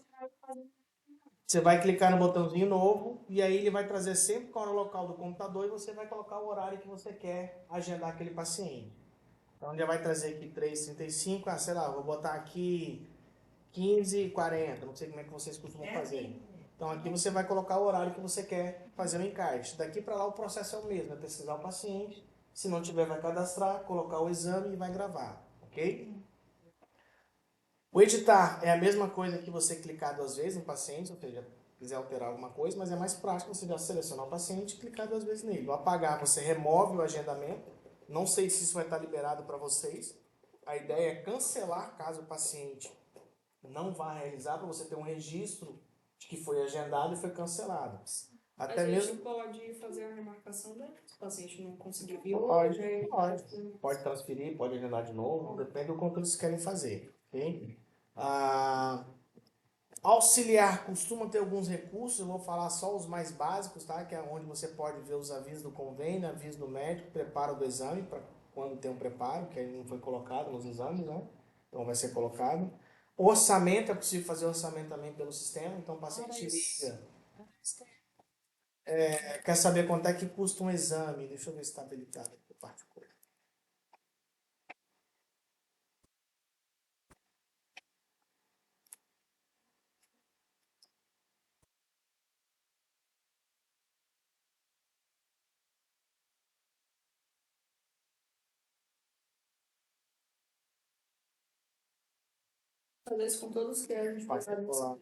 Você vai clicar no botãozinho novo e aí ele vai trazer sempre qual é o local do computador e você vai colocar o horário que você quer agendar aquele paciente. Então já vai trazer aqui 3h35, sei lá, vou botar aqui 15h40, não sei como é que vocês costumam fazer. Então aqui você vai colocar o horário que você quer fazer o encaixe. Daqui para lá o processo é o mesmo, é pesquisar o paciente, se não tiver vai cadastrar, colocar o exame e vai gravar, ok? O editar é a mesma coisa que você clicar 2 vezes no paciente, ou seja, quiser alterar alguma coisa, mas é mais prático você já selecionar o paciente e clicar 2 vezes nele. O apagar, você remove o agendamento. Não sei se isso vai estar liberado para vocês. A ideia é cancelar caso o paciente não vá realizar, para você ter um registro de que foi agendado e foi cancelado. Até a gente mesmo pode fazer a remarcação dela, se o paciente não conseguir vir pode, hoje. pode transferir, pode agendar de novo, depende do quanto eles querem fazer, ok? Ah, auxiliar costuma ter alguns recursos, eu vou falar só os mais básicos, tá? Que é onde você pode ver os avisos do convênio, aviso do médico, preparo do exame, para quando tem um preparo, que aí não foi colocado nos exames, né? Então vai ser colocado. Orçamento, é possível fazer orçamento também pelo sistema, então o paciente liga. Quer saber quanto é que custa um exame? Deixa eu ver se está habilitado aqui, particular. Fazer isso com todos que a gente pode fazer. Particular.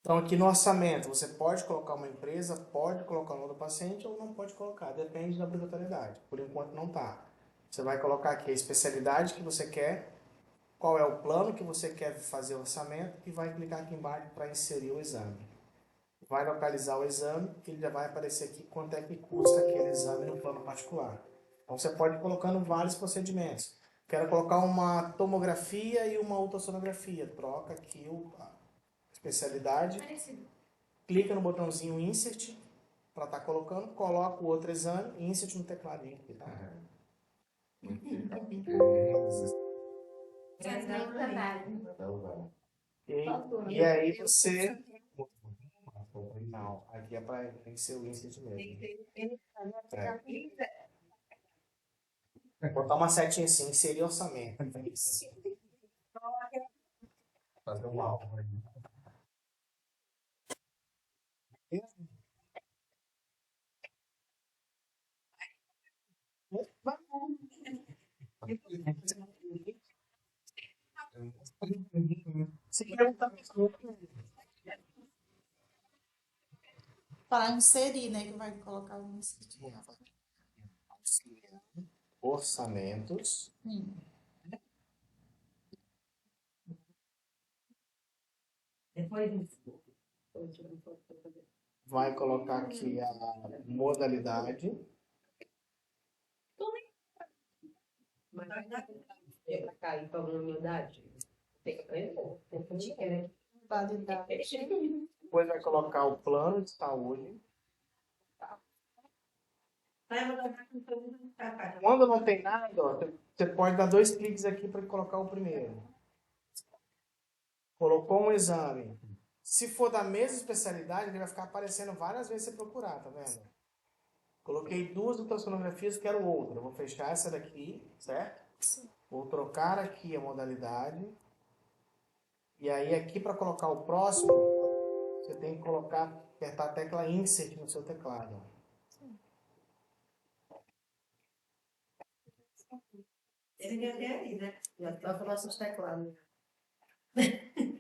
Então, aqui no orçamento, você pode colocar uma empresa, pode colocar o nome do paciente ou não pode colocar, depende da obrigatoriedade. Por enquanto não está. Você vai colocar aqui a especialidade que você quer, qual é o plano que você quer fazer o orçamento e vai clicar aqui embaixo para inserir o exame. Vai localizar o exame e ele já vai aparecer aqui quanto é que custa aquele exame no plano particular. Então você pode ir colocando vários procedimentos. Quero colocar uma tomografia e uma ultrassonografia. Troca aqui a especialidade. Clica no botãozinho Insert para estar colocando, coloca o outro exame e Insert no tecladinho. E aí você... Não, aqui é para tem que ser o Insert mesmo. Botar uma setinha assim, inserir orçamento. Fazer um álbum aí. Se perguntar Para inserir, né? Que vai colocar o inserir. orçamentos. Vai colocar aqui a modalidade. Para cair para a humildade. Tem que aprender. Validade. Depois vai colocar o plano de saúde. Quando não tem nada, ó, você pode dar 2 cliques aqui para colocar o primeiro. Colocou um exame. Se for da mesma especialidade, ele vai ficar aparecendo várias vezes você procurar, tá vendo? Coloquei 2 ultrassonografias, quero outra. Eu vou fechar essa daqui, certo? Vou trocar aqui a modalidade. E aí aqui para colocar o próximo, você tem que apertar a tecla Insert no seu teclado. Ele já tem ali, né? Já está com nossos teclados.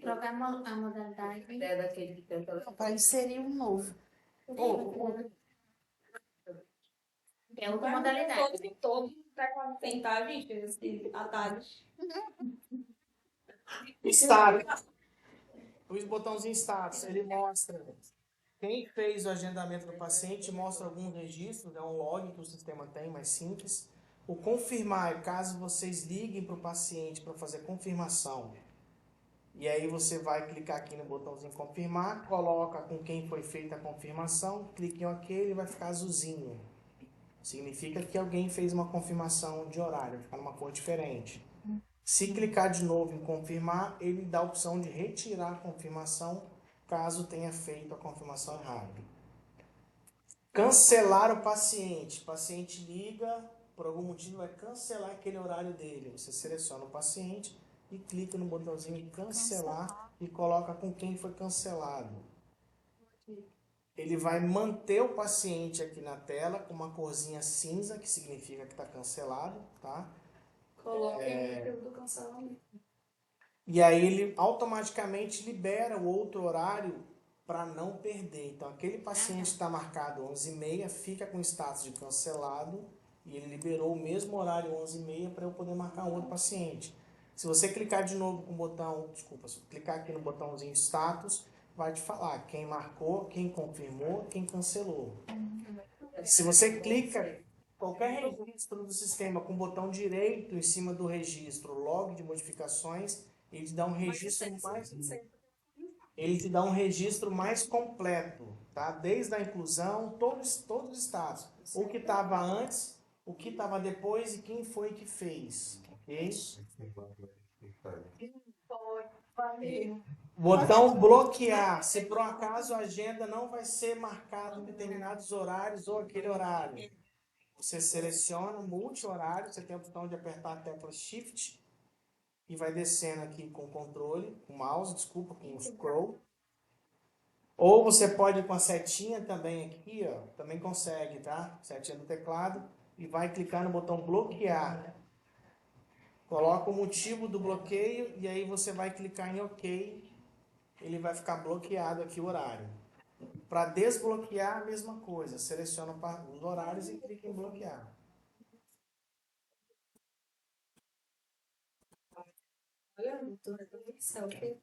Trocar a modalidade. É daquele que tem aquela. Para inserir um novo. É outra modalidade. Tem todo teclado tem, tá, gente? Esse atalho. Status. O botãozinho status, ele mostra quem fez o agendamento do paciente, mostra alguns registros, é um log que o sistema tem, mais simples. O confirmar é caso vocês liguem para o paciente para fazer confirmação. E aí você vai clicar aqui no botãozinho confirmar, coloca com quem foi feita a confirmação, clique em OK, ele vai ficar azulzinho. Significa que alguém fez uma confirmação de horário, vai ficar numa cor diferente. Se clicar de novo em confirmar, ele dá a opção de retirar a confirmação, caso tenha feito a confirmação errada. Cancelar o paciente. O paciente liga, por algum motivo vai cancelar aquele horário dele. Você seleciona o paciente e clica no botãozinho cancelar e coloca com quem foi cancelado. Ele vai manter o paciente aqui na tela com uma corzinha cinza, que significa que está cancelado, tá? Coloque o período do cancelamento. E aí ele automaticamente libera o outro horário para não perder. Então aquele paciente está marcado 11h30, fica com status de cancelado e ele liberou o mesmo horário 11h30 para eu poder marcar outro paciente. Se você clicar de novo com o botão, desculpa, se clicar aqui no botãozinho status, vai te falar quem marcou, quem confirmou, quem cancelou. Se você clica qualquer registro do sistema com o botão direito em cima do registro, log de modificações, ele te dá um registro mais completo, tá? Desde a inclusão, todos os estados. O que estava antes, o que estava depois e quem foi que fez, ok? Botão bloquear. Se por um acaso a agenda não vai ser marcada em determinados horários ou aquele horário, você seleciona multi-horário, você tem a opção de apertar a tecla Shift e vai descendo aqui com o controle, com o mouse, desculpa, com o scroll. Ou você pode ir com a setinha também aqui, ó, também consegue, tá? Setinha do teclado e vai clicar no botão bloquear. Coloca o motivo do bloqueio e aí você vai clicar em OK. Ele vai ficar bloqueado aqui o horário. Para desbloquear, a mesma coisa. Seleciona os horários e clica em bloquear. Olha, doutora, isso é o quê?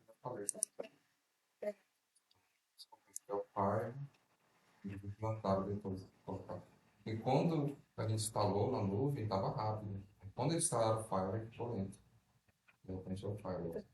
É o pai e implantaram depois de colocar. E quando a gente instalou na nuvem, estava rápido. Quando eles instalaram o Fire, ficou lento. De repente é o Fire.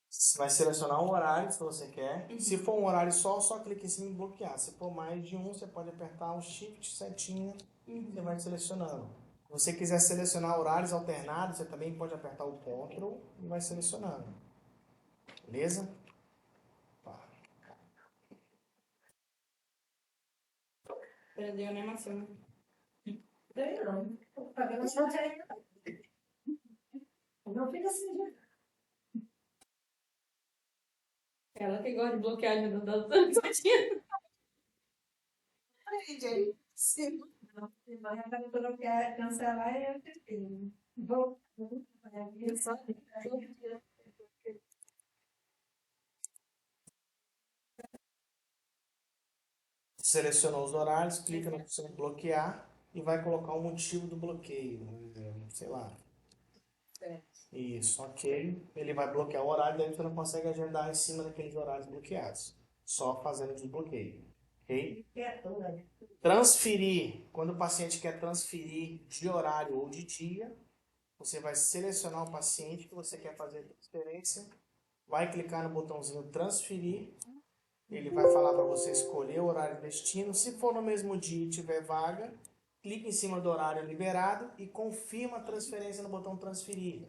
Você vai selecionar um horário se você quer. Se for um horário só clica em cima em bloquear. Se for mais de um, você pode apertar o Shift, setinha, e você vai selecionando. Se você quiser selecionar horários alternados, você também pode apertar o Ctrl e vai selecionando. Beleza? Tá. Perdeu, né, Marcelo? Não fica assim, né? Ela que gosta de bloquear a agenda das outras. Não, se vai colocar, cancelar, eu prefiro. Vou. Selecionou os horários, clica na opção bloquear e vai colocar o motivo do bloqueio. Sei lá. Isso, ok. Ele vai bloquear o horário, daí você não consegue agendar em cima daqueles horários bloqueados. Só fazendo o desbloqueio. Ok? Transferir. Quando o paciente quer transferir de horário ou de dia, você vai selecionar o paciente que você quer fazer a transferência, vai clicar no botãozinho transferir, ele vai falar para você escolher o horário e destino. Se for no mesmo dia e tiver vaga, clica em cima do horário liberado e confirma a transferência no botão transferir.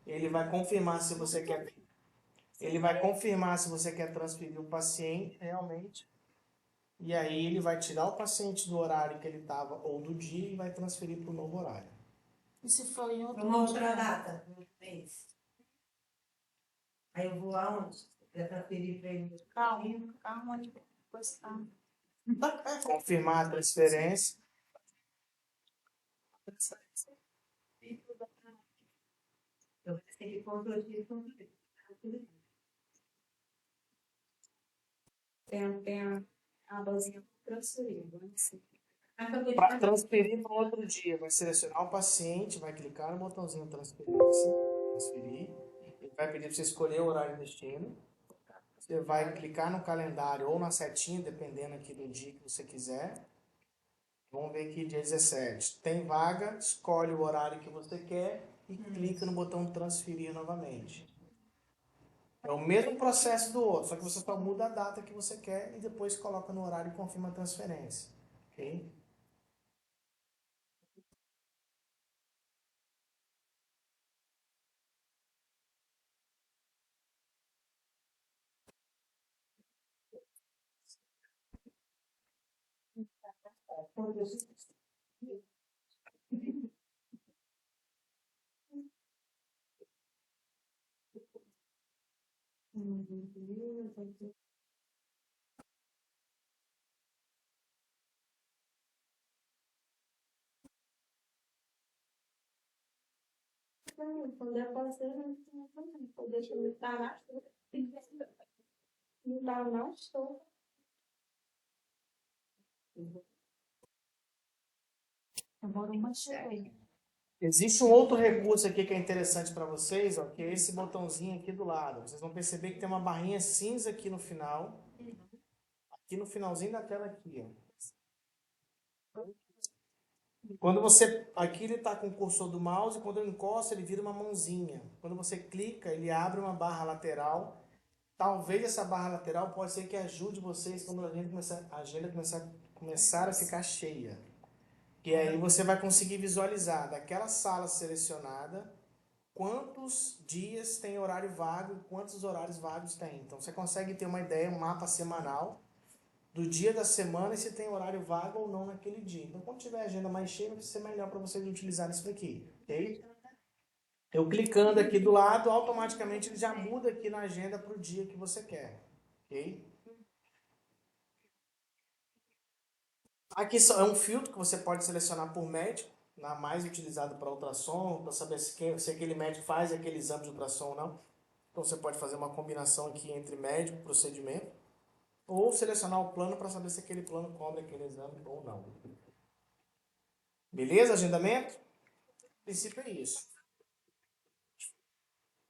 Ele vai confirmar se você quer transferir o paciente realmente. E aí ele vai tirar o paciente do horário que ele estava ou do dia e vai transferir para o novo horário. E se for em outro Uma outra dia? data, um mês. Aí eu vou aonde? Para transferir para ele. Calma, depois calma. Confirmar a transferência. Eu vou ter que controlar tudo. Tem a abazinha transferir, né? Para transferir para outro dia, vai selecionar o paciente, vai clicar no botãozinho transferir. Ele vai pedir para você escolher o horário e destino. Você vai clicar no calendário ou na setinha, dependendo aqui do dia que você quiser. Vamos ver aqui, dia 17. Tem vaga, escolhe o horário que você quer e clica no botão transferir novamente. É o mesmo processo do outro, só que você só muda a data que você quer e depois coloca no horário e confirma a transferência. Ok? quando é parceiro, não também. Eu deixo ele estar na chuva. Não dá na chuva. Agora uma cheia. Existe um outro recurso aqui que é interessante para vocês, ó, que é esse botãozinho aqui do lado. Vocês vão perceber que tem uma barrinha cinza aqui no final. Aqui no finalzinho da tela aqui, ó. Quando você... Aqui ele está com o cursor do mouse e quando eu encosto ele vira uma mãozinha. Quando você clica, ele abre uma barra lateral. Talvez essa barra lateral pode ser que ajude vocês quando a agenda começar a ficar cheia. E aí você vai conseguir visualizar daquela sala selecionada quantos dias tem horário vago e quantos horários vagos tem. Então você consegue ter uma ideia, um mapa semanal do dia da semana e se tem horário vago ou não naquele dia. Então quando tiver a agenda mais cheia, vai ser melhor para vocês utilizarem isso daqui, ok? Eu clicando aqui do lado, automaticamente ele já muda aqui na agenda para o dia que você quer, ok? Aqui é um filtro que você pode selecionar por médico, mais utilizado para ultrassom, para saber se aquele médico faz aquele exame de ultrassom ou não. Então você pode fazer uma combinação aqui entre médico e procedimento, ou selecionar o plano para saber se aquele plano cobre aquele exame ou não. Beleza? Agendamento? No princípio é isso.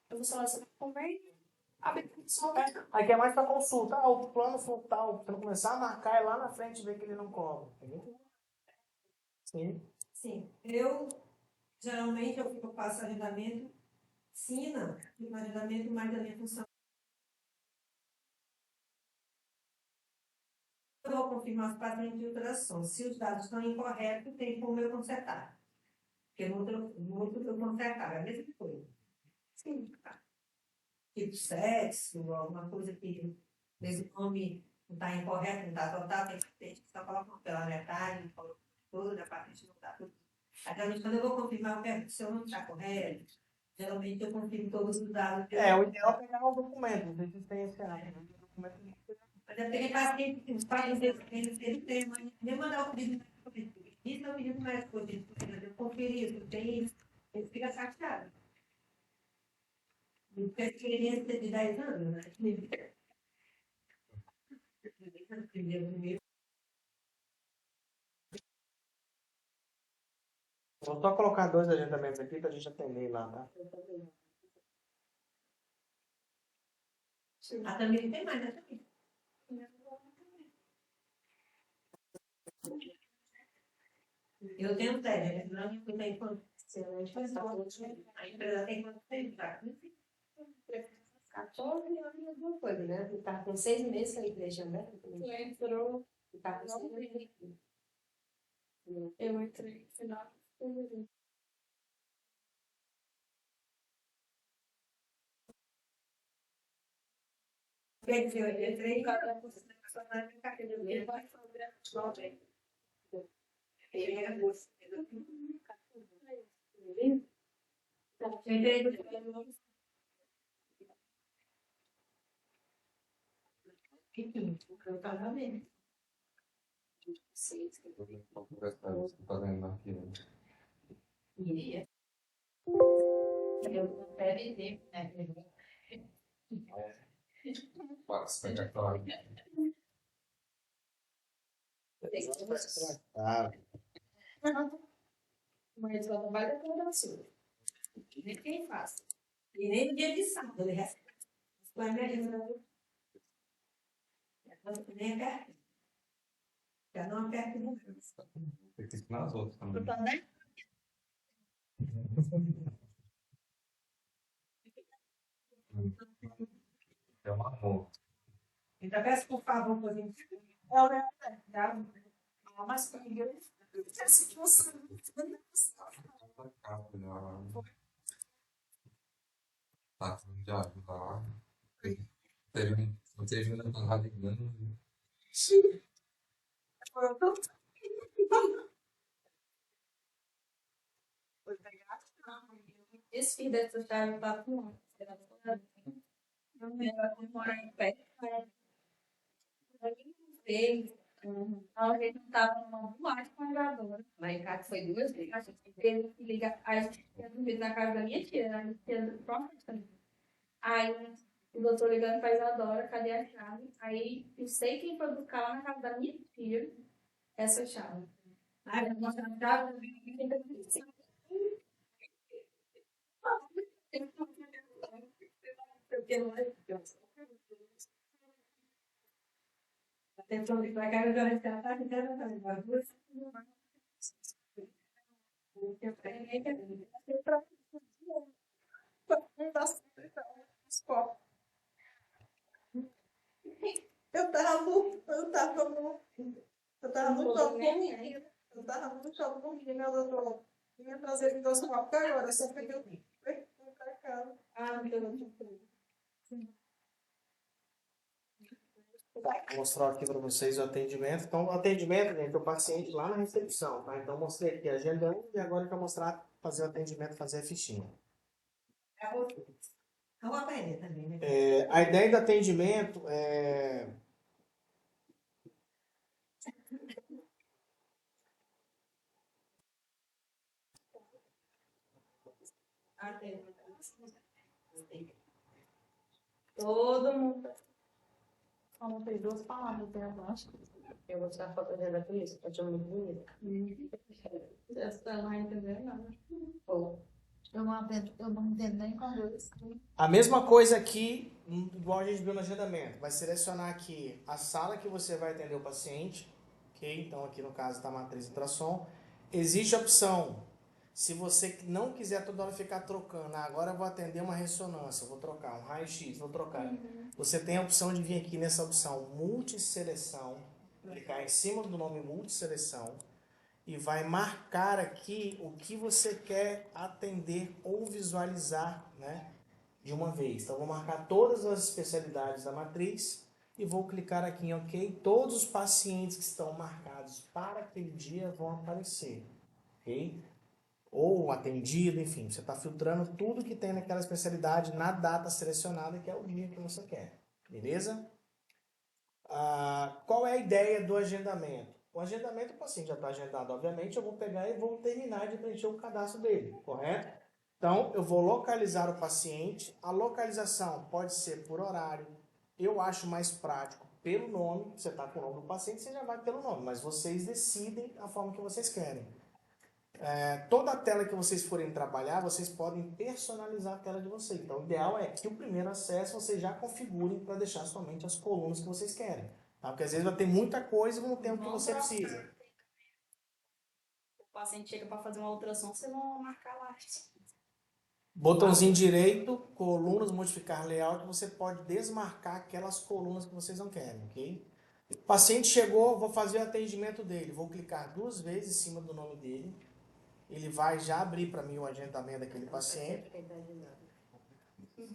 Eu vou selecionar convênio. Abre só. Aqui é mais para consulta. Ah, o plano for tal. Para começar a marcar é lá na frente e ver que ele não cobre. Entendeu? Sim. Sim. Geralmente, eu faço agendamento, sim e não. Um agendamento mais da minha função. Eu vou confirmar os pacientes de ultrassom. Se os dados estão incorretos, tem como eu consertar. Porque no outro eu consertava, é a mesma coisa. Sim. Tipo sexo, alguma coisa que esse nome não está incorreto, não está total, tem patente que só coloca pela metade, coloca toda a patente não está tudo. Geralmente, quando eu vou confirmar, eu pergunto se eu não está correto. Geralmente, eu confirmo todos os dados. O ideal é pegar o documento, ver se tem esse documento. Mas eu tenho paciente que os pais ele tem, mas nem mandar o pedido do médico. Isso é o pedido do médico, eu conferi isso, tem isso, ele fica chateado. Ele tem experiência de 10 anos, né? Vou só colocar 2 agendamentos aqui para a gente atender lá, tá? A Tamir tem mais, né, Tamir? Eu tenho 10, né? Não tem quanto? A empresa tem quanto tempo? 14 anos é alguma coisa, né? Você tá com 6 meses aí, igreja aberta? Entrou. Você tá com 6 meses. Eu entrei no final de fevereiro. Quer dizer, eu entrei em cada funcionário de carteira de Ele vai fazer a nova. Ele é agosto. Enfim, eu estava vendo. Vou conversar você está fazendo aqui, né? Iria. Eu vou até dizer, né? Pode pegar claro. Mas ela vai dar toda a sua. Nem quem faz. E nem no dia de sábado, ele recebe. Vai me ajudar. Nem aperta. Já não aperta o número. Tem que ensinar as outras também. também? É uma amor. Então, peço por favor, por exemplo. Mas comigo, eu disse que você Tá, já ajuda lá. Teve uma barrada ligando. Esse filho dessa chave tá com Eu moro em pé. Ele A gente estava numa boate com a gravadora. Lá em casa foi 2 vezes. A gente teve que ligar. A gente tinha dormido na casa da minha tia, a gente tinha próximo também. Aí o doutor ligando pra Isadora, cadê a chave? Aí eu sei quem foi buscar lá na casa da minha tia essa chave. Aí eu mostrei a chave, tentou vir pra cá, eu já estava no shopping comigo, meu doutor. Vinha trazer os copos agora, só que eu vim pra casa. Vou mostrar aqui para vocês o atendimento. Então, o atendimento, gente, o paciente lá na recepção, tá? Então, mostrei aqui agendando e agora eu vou mostrar fazer o atendimento, fazer a fichinha. Eu vou aprender também, né? A ideia do atendimento é... Todo mundo. Só não tem 2 palavras até abaixo. Eu vou tirar foto dela com isso, eu achei muito bonito. Você não vai entender nada. Eu não entendo nem quando eu escrevo. A mesma coisa aqui, igual a gente viu no agendamento. Vai selecionar aqui a sala que você vai atender o paciente. Ok? Então, aqui no caso da matriz ultrassom. Existe a opção, se você não quiser toda hora ficar trocando, agora eu vou atender uma ressonância, vou trocar um raio-x, vou trocar. Você tem a opção de vir aqui nessa opção multisseleção, clicar em cima do nome multisseleção e vai marcar aqui o que você quer atender ou visualizar, né, de uma vez. Então, vou marcar todas as especialidades da matriz e vou clicar aqui em OK. Todos os pacientes que estão marcados para aquele dia vão aparecer, ok? Ou atendido, enfim, você está filtrando tudo que tem naquela especialidade na data selecionada, que é o dia que você quer, beleza? Qual é a ideia do agendamento? O agendamento, o paciente já está agendado, obviamente, eu vou pegar e vou terminar de preencher o cadastro dele, correto? Então, eu vou localizar o paciente, a localização pode ser por horário, eu acho mais prático pelo nome, você está com o nome do paciente, você já vai pelo nome, mas vocês decidem a forma que vocês querem. Toda a tela que vocês forem trabalhar, vocês podem personalizar a tela de vocês. Então, o ideal é que o primeiro acesso vocês já configurem para deixar somente as colunas que vocês querem. Tá? Porque às vezes vai ter muita coisa e não tem o que você precisa. O paciente chega para fazer uma ultrassom, você não marcar lá. Botãozinho direito, colunas, modificar layout, você pode desmarcar aquelas colunas que vocês não querem, ok? O paciente chegou, vou fazer o atendimento dele. Vou clicar 2 vezes em cima do nome dele. Ele vai já abrir para mim o agendamento daquele paciente.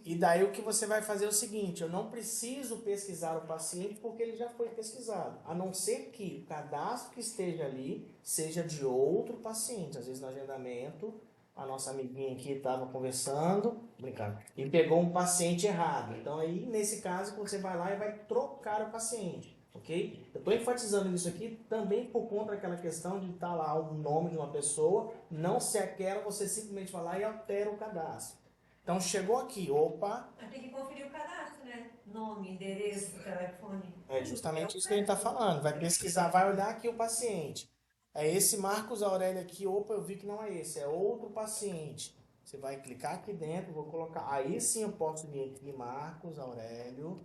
E daí o que você vai fazer é o seguinte, eu não preciso pesquisar o paciente porque ele já foi pesquisado. A não ser que o cadastro que esteja ali seja de outro paciente. Às vezes no agendamento, a nossa amiguinha aqui estava conversando, brincando, e pegou um paciente errado. Então aí, nesse caso, você vai lá e vai trocar o paciente. Ok? Eu estou enfatizando isso aqui também por conta daquela questão de estar lá o nome de uma pessoa, não se aquela, você simplesmente vai lá e altera o cadastro. Então chegou aqui, opa. Mas tem que conferir o cadastro, né? Nome, endereço, telefone. É justamente isso que a gente está falando. Vai pesquisar, vai olhar aqui o paciente. É esse Marcos Aurélio aqui, opa, eu vi que não é esse, é outro paciente. Você vai clicar aqui dentro, vou colocar, aí sim eu posso vir aqui, Marcos Aurélio.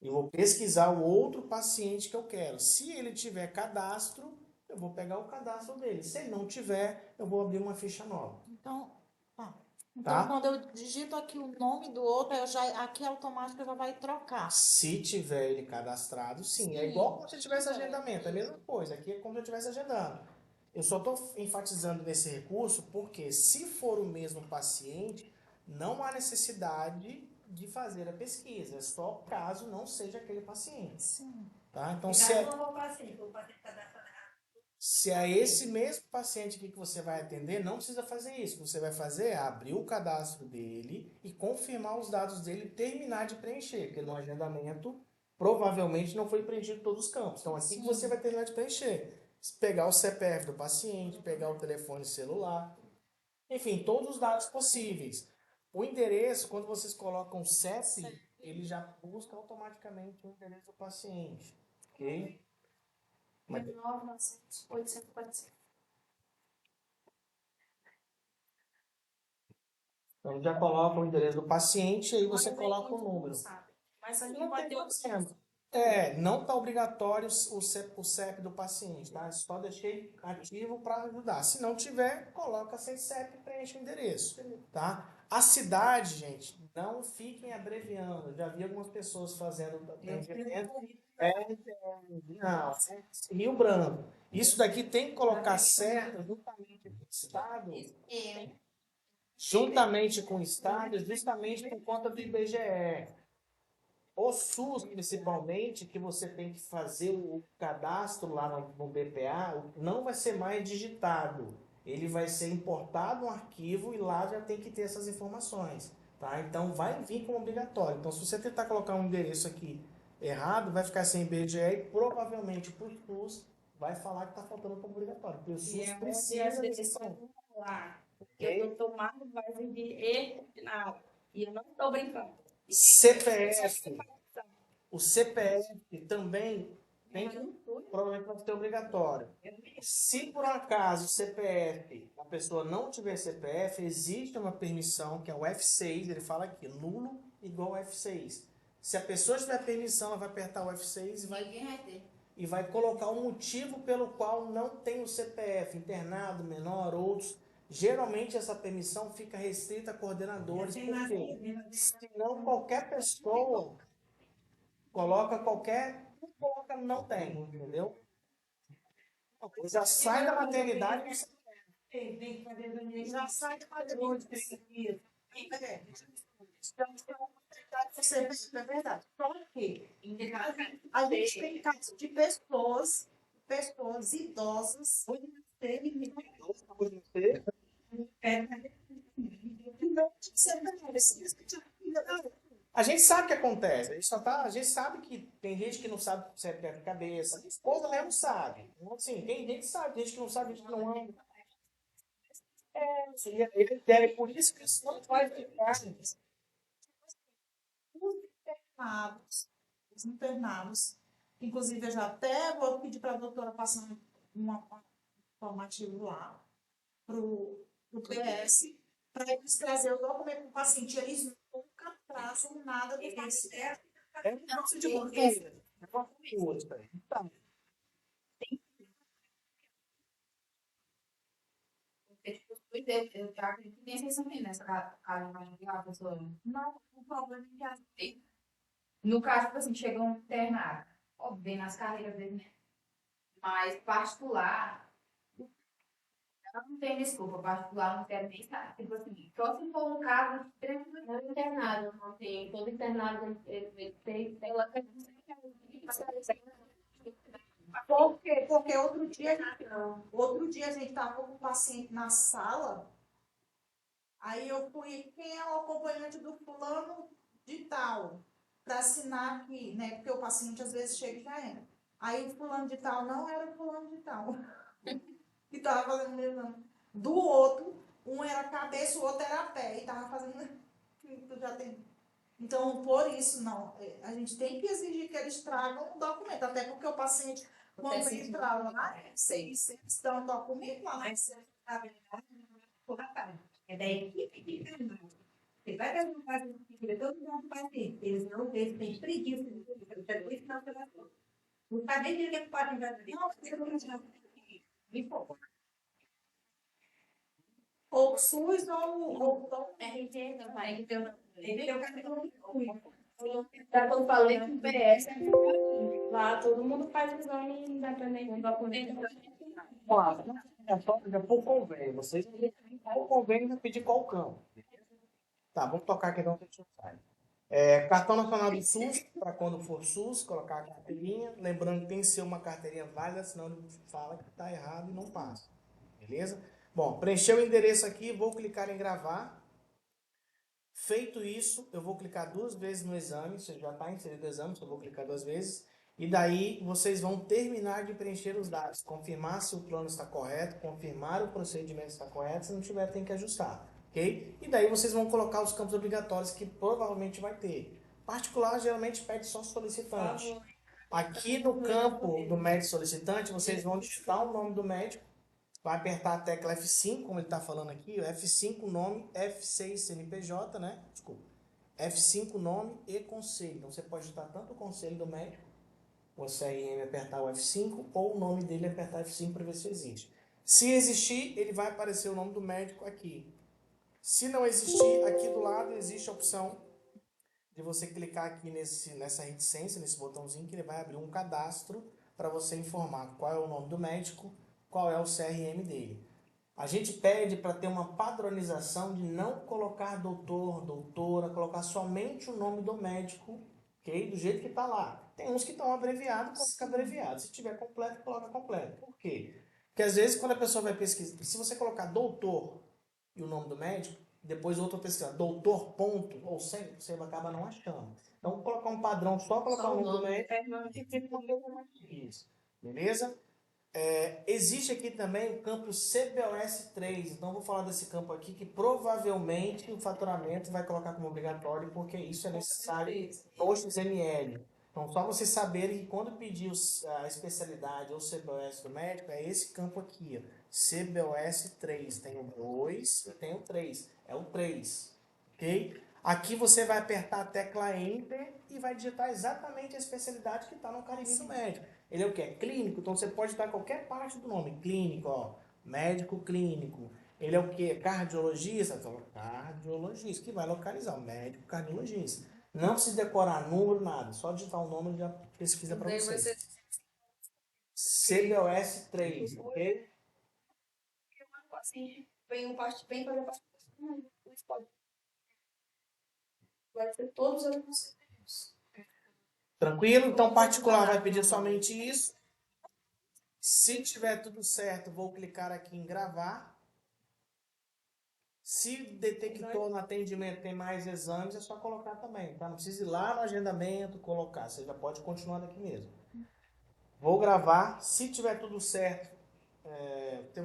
E vou pesquisar o outro paciente que eu quero. Se ele tiver cadastro, eu vou pegar o cadastro dele. Se ele não tiver, eu vou abrir uma ficha nova. Então, Tá? quando eu digito aqui o nome do outro, aqui automático já vai trocar. Se tiver ele cadastrado, sim. É igual como se tivesse agendamento. É a mesma coisa. Aqui é como se eu estivesse agendando. Eu só estou enfatizando nesse recurso porque se for o mesmo paciente, não há necessidade de fazer a pesquisa. É só caso não seja aquele paciente. Sim. Tá? Então, se é esse mesmo paciente aqui que você vai atender, não precisa fazer isso. O que você vai fazer é abrir o cadastro dele e confirmar os dados dele e terminar de preencher. Porque no agendamento, provavelmente não foi preenchido todos os campos. Então, assim que você vai terminar de preencher. Pegar o CPF do paciente, pegar o telefone celular, enfim, todos os dados possíveis. O endereço, quando vocês colocam o CEP, ele já busca automaticamente o endereço do paciente. Ok? Mas- 9.900.845. Então, já coloca o endereço do paciente e aí você coloca o número. Mas a gente Não vai tem ter outros. problema. Não está obrigatório o CEP do paciente, tá? Só deixei ativo para ajudar. Se não tiver, coloca sem CEP e preenche o endereço, tá? A cidade, gente, não fiquem abreviando. Já vi algumas pessoas fazendo atendimento. Não, Rio Branco. Isso daqui tem que colocar certo juntamente com o Estado. Juntamente com o Estado, justamente por conta do IBGE. O SUS, principalmente, que você tem que fazer o cadastro lá no BPA, não vai ser mais digitado. Ele vai ser importado um arquivo e lá já tem que ter essas informações. Tá? Então, vai vir como obrigatório. Então, se você tentar colocar um endereço aqui errado, vai ficar sem IBGE e provavelmente o SUS vai falar que está faltando como obrigatório. Porque o SUS precisa desse Lá. Eu tô tomando base de erro de nada. E eu não tô brincando. CPF. O CPF também tem que, provavelmente vai ser obrigatório. Se por acaso o CPF, a pessoa não tiver CPF, existe uma permissão que é o F6, ele fala aqui, nulo igual F6. Se a pessoa tiver permissão, ela vai apertar o F6 e vai colocar o motivo pelo qual não tem o CPF, internado, menor, outros. Geralmente essa permissão fica restrita a coordenadores, porque senão qualquer pessoa coloca não tem, entendeu? Já sai da maternidade, Já sai de maternidade. Você é verdade. Só que a gente tem casos de pessoas idosas, a gente sabe o que acontece. A gente sabe que tem gente que não sabe o CPF de cabeça. A esposa mesmo sabe. Então, assim, tem gente que sabe, tem gente que não sabe, gente que não anda. Por isso que isso não vai ficar. Os internados. Inclusive, eu já até vou pedir para a doutora passar um informativo lá para o PS, para eles trazerem o documento do paciente. Eles nunca trazem nada do paciente. É um negócio de cultura. É uma cultura. Então, Eu acredito que tem exceção aí nessa casa a pessoa. Não, o problema é que No caso, tipo assim, chegou um internado, óbvio, bem nas carreiras dele, né? Mas particular, ela não tem desculpa, particular não quero nem estar. Tipo assim, só se for um caso extremamente Não internado, não tem. Todo internado ele tem lá que porque outro dia a gente estava com um paciente na sala, aí eu fui, quem é o acompanhante do fulano de tal, para assinar aqui, né? Porque o paciente às vezes chega e já entra. Aí o fulano de tal não era o fulano de tal. Que estava fazendo o exame. Do outro, um era cabeça, o outro era pé. E estava fazendo. Tu já tem. Então, por isso, não. A gente tem que exigir que eles tragam um documento. Até porque o paciente, quando ele entrava lá, eles dão um documento lá. Mas, na verdade, é da equipe de enfermagem. Você vai perguntar se o diretor do paciente, eles não têm preguiça de depois não pela foto. Não sabe nem o que é que pode fazer. Não, você não precisa. Me poupa. Ou o SUS ou o RT, não vai que ter Ele tem o capítulo muito ruim. Já quando falei com o PS, Lá todo mundo faz exame independente do documento. já por convênio. Vocês por convênio vai pedir qual cão. Tá, vamos tocar aqui então que a gente sai. Cartão Nacional do SUS, para quando for SUS, colocar a carteirinha. Lembrando que tem que ser uma carteirinha válida, senão ele fala que está errado e não passa. Beleza? Bom, preencher o endereço aqui, vou clicar em gravar. Feito isso, eu vou clicar 2 vezes no exame, você já está inserido no exame, eu vou clicar 2 vezes, e daí vocês vão terminar de preencher os dados, confirmar se o plano está correto, confirmar o procedimento está correto, se não tiver tem que ajustar, ok? E daí vocês vão colocar os campos obrigatórios que provavelmente vai ter. Particular geralmente pede só solicitante. Aqui no campo do médico solicitante, vocês vão digitar o nome do médico, vai apertar a tecla F5, como ele está falando aqui, o F5 nome, F6 CNPJ, né? Desculpa. F5 nome e conselho. Então você pode digitar tanto o conselho do médico, o CRM apertar o F5, ou o nome dele apertar F5 para ver se existe. Se existir, ele vai aparecer o nome do médico aqui. Se não existir, aqui do lado existe a opção de você clicar aqui nessa reticência, nesse botãozinho, que ele vai abrir um cadastro para você informar qual é o nome do médico, qual é o CRM dele. A gente pede para ter uma padronização de não colocar doutor, doutora, colocar somente o nome do médico, ok? Do jeito que está lá. Tem uns que estão abreviados, coloca abreviado. Se tiver completo, coloca completo. Por quê? Porque às vezes quando a pessoa vai pesquisar, se você colocar doutor e o nome do médico, depois outra pesquisa, doutor ponto ou sem, você acaba não achando. Então, vou colocar um padrão só, colocar o nome do médico e fica uma coisa mais difícil. Beleza? Existe aqui também o campo CBOS3, então vou falar desse campo aqui que provavelmente o faturamento vai colocar como obrigatório porque isso é necessário no XML. Então só vocês saberem que quando pedir a especialidade ou CBOS do médico é esse campo aqui, ó, CBOS3, tem o 2 e tem o 3, é o 3, ok? Aqui você vai apertar a tecla Enter e vai digitar exatamente a especialidade que está no carimbo do médico. Ele é o que? É clínico, então você pode dar qualquer parte do nome. Clínico, ó, médico clínico. Ele é o que? Cardiologista? Então, cardiologista, que vai localizar, o médico cardiologista. Não precisa decorar número, nada. Só digitar o nome e já pesquisa para Daí vai vocês. ser CBOS 3, ok? Assim, vem fazer parte do esporte. Vai ser todos os alunos. Tranquilo? Então, particular vai pedir somente isso. Se tiver tudo certo, vou clicar aqui em gravar. Se detectou no atendimento tem mais exames, é só colocar também, tá? Não precisa ir lá no agendamento, colocar. Você já pode continuar daqui mesmo. Vou gravar. Se tiver tudo certo,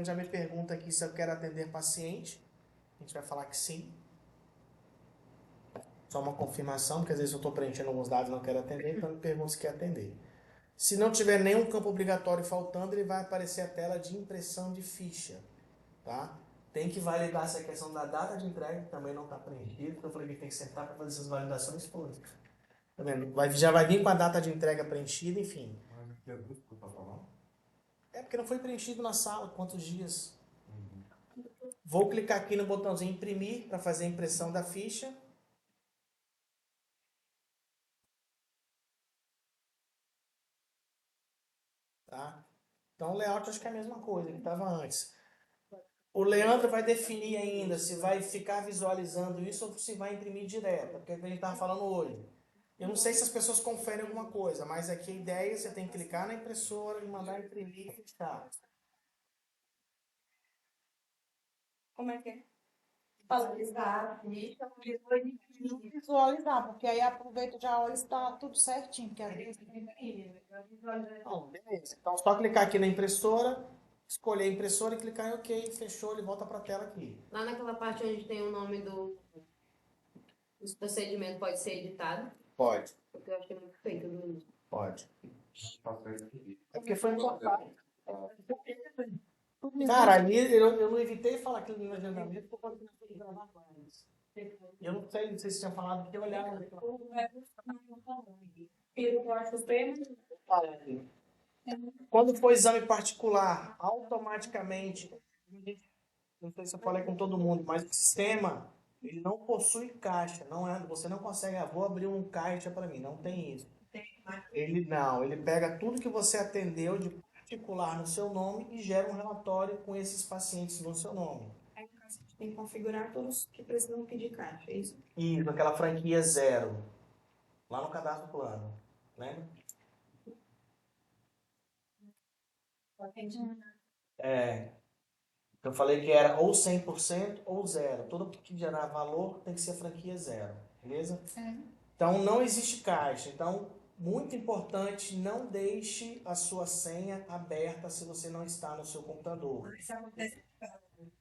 já me pergunta aqui se eu quero atender paciente. A gente vai falar que sim. Só uma confirmação, porque às vezes eu estou preenchendo alguns dados e não quero atender, então me pergunta se quer atender. Se não tiver nenhum campo obrigatório faltando, ele vai aparecer a tela de impressão de ficha, tá? Tem que validar essa questão da data de entrega, que também não está preenchida, porque eu falei que tem que sentar para fazer essas validações todas. Tá vendo? Já vai vir com a data de entrega preenchida, enfim. É porque não foi preenchido na sala, quantos dias? Vou clicar aqui no botãozinho imprimir para fazer a impressão da ficha. Tá? Então o layout acho que é a mesma coisa que estava antes. O Leandro vai definir ainda se vai ficar visualizando isso ou se vai imprimir direto, porque é o que a gente estava falando hoje. Eu não sei se as pessoas conferem alguma coisa, mas aqui a ideia é você tem que clicar na impressora e mandar imprimir e fechar. Como é que é? Visualizar, porque aí aproveita e já olha se está tudo certinho. Porque às vezes Não, beleza. Então só clicar aqui na impressora, escolher a impressora e clicar em OK, fechou, ele volta para a tela aqui. lá naquela parte onde tem o nome dos procedimentos, pode ser editado. Pode. Porque eu achei muito feito no início. Pode. É porque foi importante. Cara, ali eu não evitei falar aquilo no agendamento por causa que eu fui gravar com eles. Eu não sei se vocês tinham falado, porque eu olhava. Quando for exame particular, automaticamente, não sei se eu falei com todo mundo, mas o sistema, ele não possui caixa. Não é, você não consegue, vou abrir um caixa para mim, não tem isso. Ele pega tudo que você atendeu de particular no seu nome e gera um relatório com esses pacientes no seu nome. Aí, no caso, a gente tem que configurar todos que precisam pedir caixa, é isso? E aquela franquia 0, lá no cadastro plano, lembra? Eu falei que era ou 100% ou zero. Tudo que gerar valor tem que ser franquia zero, beleza? Então, não existe caixa. Então, muito importante, não deixe a sua senha aberta se você não está no seu computador. Isso acontece.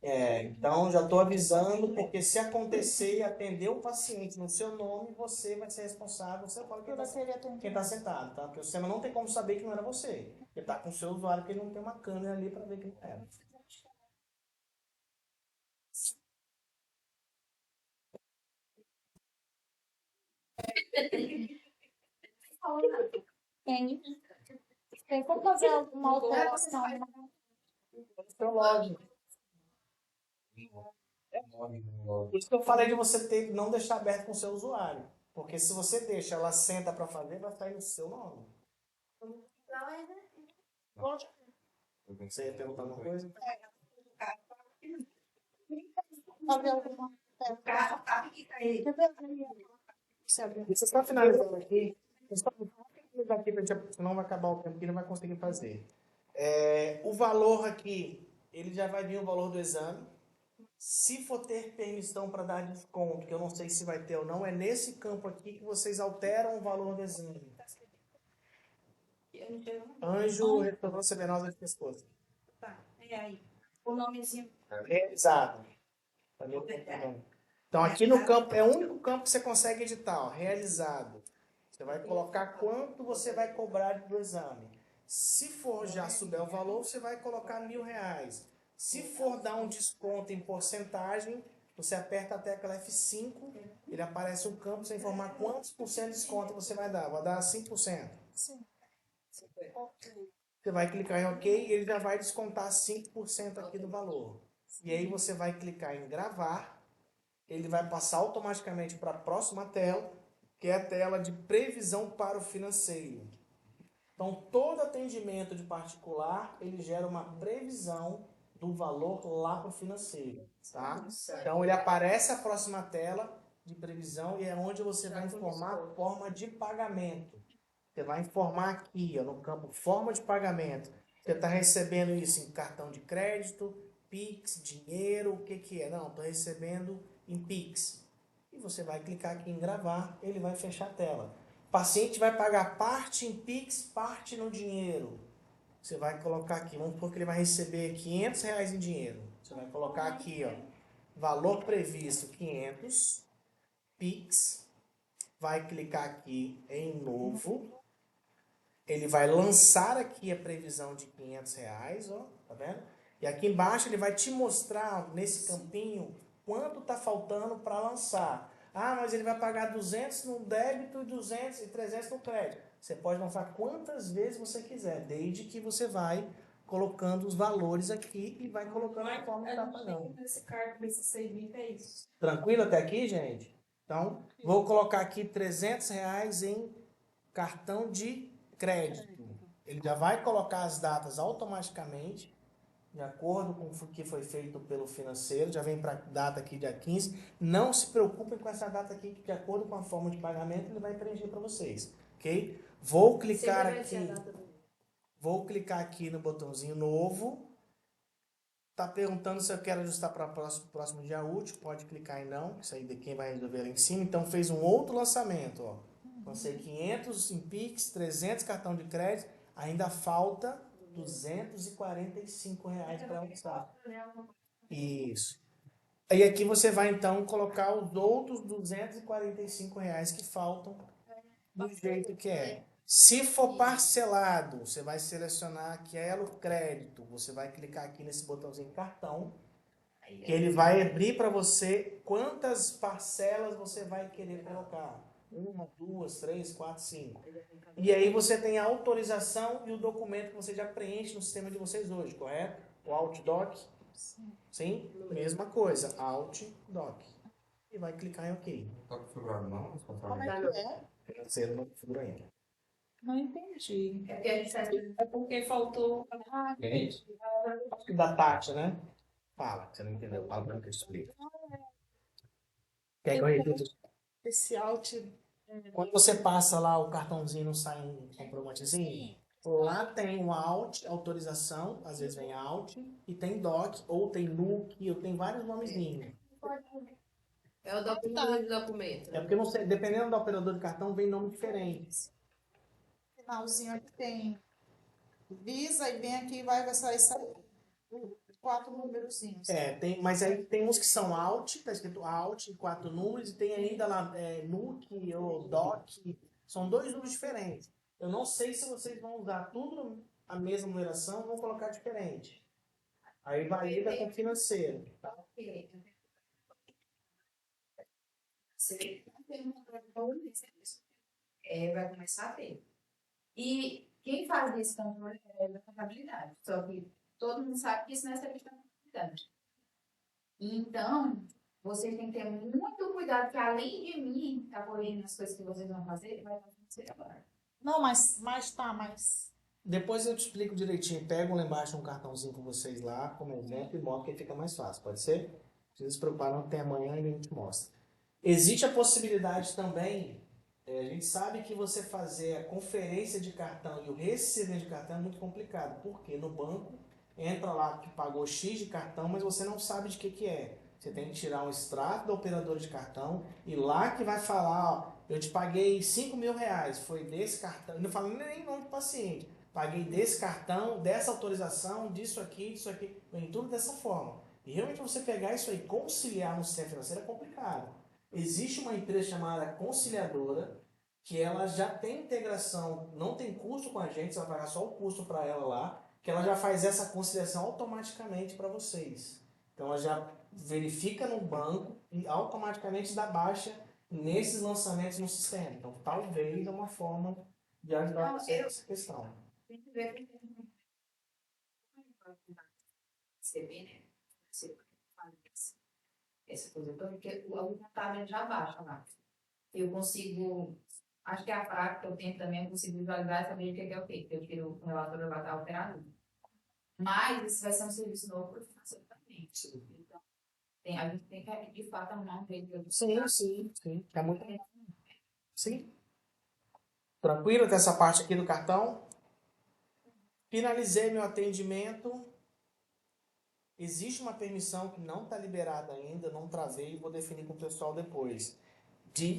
Então, já estou avisando, porque se acontecer e atender o paciente no seu nome, você vai ser responsável. Você fala Por aquele atendimento. quem está sentado, tá? Porque o sistema não tem como saber que não era você. Ele está com o seu usuário, porque ele não tem uma câmera ali para ver quem era. Tem como fazer alguma alteração? Então, lógico. Por isso que eu falei de você não deixar aberto com o seu usuário. Porque se você deixa, ela senta para fazer, vai sair no seu nome. Lógico. Você ia perguntar alguma coisa? Fazer alguma Você está finalizando aqui. Senão vai acabar o tempo que não vai conseguir fazer. O valor aqui, ele já vai vir o valor do exame. Se for ter permissão para dar desconto, que eu não sei se vai ter ou não, é nesse campo aqui que vocês alteram o valor do exame. Anjo, ressonância venosa de pescoço. Tá, aí. O nomezinho. Realizado. Então aqui no campo, é o único campo que você consegue editar, ó, realizado. Você vai colocar quanto você vai cobrar do exame. Se for já souber o valor, você vai colocar R$1.000. Se for dar um desconto em porcentagem, você aperta a tecla F5, ele aparece um campo, você informar quantos por cento de desconto você vai dar. Vou dar 5%. Sim. Você vai clicar em OK e ele já vai descontar 5% aqui do valor. E aí você vai clicar em gravar, ele vai passar automaticamente para a próxima tela, que é a tela de previsão para o financeiro. Então, todo atendimento de particular, ele gera uma previsão do valor lá para o financeiro, tá? Então, ele aparece a próxima tela de previsão e é onde você vai informar a forma de pagamento. Você vai informar aqui, ó, no campo forma de pagamento. Você está recebendo isso em cartão de crédito, Pix, dinheiro, o que que é? Não, estou recebendo em Pix. E você vai clicar aqui em gravar, ele vai fechar a tela. O paciente vai pagar parte em Pix, parte no dinheiro. Você vai colocar aqui, vamos supor que ele vai receber R$500 em dinheiro. Você vai colocar aqui, ó, valor previsto 500, Pix, vai clicar aqui em novo. Ele vai lançar aqui a previsão de R$500, ó, tá vendo? E aqui embaixo ele vai te mostrar nesse campinho quanto está faltando para lançar. Ah, mas ele vai pagar 200 no débito e 200 e 300 no crédito. Você pode lançar quantas vezes você quiser, desde que você vai colocando os valores aqui e vai colocando a forma que está pagando. Esse cargo desse serviço é isso. Tranquilo até aqui, gente? Então, vou colocar aqui R$300 em cartão de crédito. Ele já vai colocar as datas automaticamente, de acordo com o que foi feito pelo financeiro, já vem para a data aqui, dia 15. Não se preocupem com essa data aqui, que de acordo com a forma de pagamento, ele vai preencher para vocês, ok? Vou clicar aqui no botãozinho novo. Está perguntando se eu quero ajustar para o próximo dia útil, pode clicar em não, isso aí de quem vai resolver lá em cima. Então fez um outro lançamento, ó. Lancei 500 em Pix, 300 cartão de crédito, ainda falta R$245 para lançar. Isso. E aqui você vai então colocar os outros R$245 que faltam do jeito que é. Se for parcelado, você vai selecionar aqui Elo Crédito. Você vai clicar aqui nesse botãozinho cartão, que ele vai abrir para você quantas parcelas você vai querer colocar. 1, 2, 3, 4, 5. E aí você tem a autorização e o documento que você já preenche no sistema de vocês hoje, correto? O AutoDoc? Sim? Mesma coisa, AutoDoc. E vai clicar em OK. Está configurado não? Como é que é? Financeiro não configura ainda. Não entendi. É porque a gente faz É porque faltou. Acho que da Tati, né? Fala, você não entendeu. Fala pra mim que eu explico. Quer que eu repita? Esse alt. Quando você passa lá o cartãozinho, não sai um comprometezinho? Lá tem o out, autorização, às vezes vem out, e tem doc, ou tem NUC, ou tem vários nomezinhos. É o documento do documento. É porque não sei, dependendo do operador de cartão, vem nome diferente. Finalzinho aqui tem Visa e vem aqui vai sair 4 númerozinhos. Mas aí tem uns que são out, tá escrito out, 4 números, e tem ainda lá NUC ou DOC, são 2 números diferentes. Eu não sei se vocês vão usar tudo a mesma numeração ou vão colocar diferente. Aí varia com o financeiro, tá? Você não tem um controle para o vai começar a ter. E quem faz esse controle é a contabilidade. Só que todo mundo sabe que isso não é serviço da contabilidade. Então, vocês têm que ter muito cuidado, que além de mim estar colhendo as coisas que vocês vão fazer, vai acontecer agora. Não, mas Depois eu te explico direitinho. Pego lá embaixo um cartãozinho com vocês lá, como exemplo, e mostro que fica mais fácil. Pode ser? Não precisa se preocupar, não tem amanhã e a gente mostra. Existe a possibilidade também, a gente sabe que você fazer a conferência de cartão e o recebimento de cartão é muito complicado. Porque no banco, entra lá que pagou X de cartão, mas você não sabe de que é. Você tem que tirar um extrato da operadora de cartão e lá que vai falar, ó, eu te paguei R$5.000, foi desse cartão, não falo nem nome do paciente, paguei desse cartão, dessa autorização, disso aqui, vem tudo dessa forma. E realmente você pegar isso aí, conciliar no sistema financeiro é complicado. Existe uma empresa chamada Conciliadora, que ela já tem integração, não tem custo com a gente, você vai pagar só o custo para ela lá, que ela já faz essa conciliação automaticamente para vocês. Então ela já verifica no banco e automaticamente dá baixa nesses lançamentos no sistema. Então talvez é uma forma de ajudar essa questão. Tem que ver quem tem receber, né? Você faz essa coisa toda, porque o contábil já baixa lá. Eu consigo, acho que a prática que eu tenho também, eu consigo visualizar e saber o que é o quê. Eu tiro o relatório lá da operadora. Mas esse vai ser um serviço novo para o financeiro também. Então, a gente tem que, de fato, arrumar um jeito de eu Sim. É muito legal. Sim. Tranquilo até essa parte aqui do cartão? Finalizei meu atendimento. Existe uma permissão que não está liberada ainda, não travei, vou definir com o pessoal depois.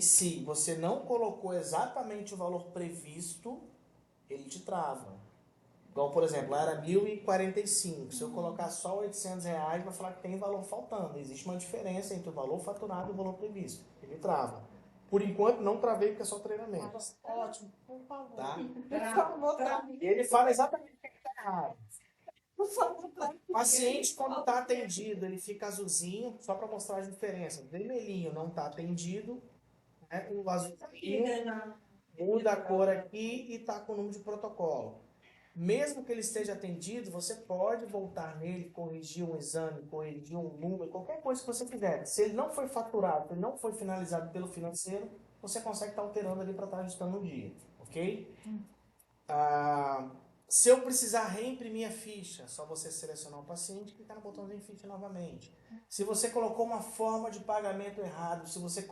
Se você não colocou exatamente o valor previsto, ele te trava. Igual, por exemplo, lá era 1.045. Se eu colocar só R$800, vai falar que tem valor faltando. Existe uma diferença entre o valor faturado e o valor previsto. Ele trava. Por enquanto, não travei porque é só treinamento. ótimo, por favor. Tá? Por favor, Ele fala exatamente o que está errado. O paciente, quando está atendido, ele fica azulzinho, só para mostrar a diferença. Vermelhinho não está atendido, né? O azulzinho muda a cor aqui e está com o número de protocolo. Mesmo que ele esteja atendido, você pode voltar nele, corrigir um exame, corrigir um número, qualquer coisa que você quiser. Se ele não foi faturado, se ele não foi finalizado pelo financeiro, você consegue estar alterando ali para estar ajustando no dia, ok? Se eu precisar reimprimir a ficha, só você selecionar o paciente e clicar no botãozinho ficha novamente. Se você colocou uma forma de pagamento errado, se você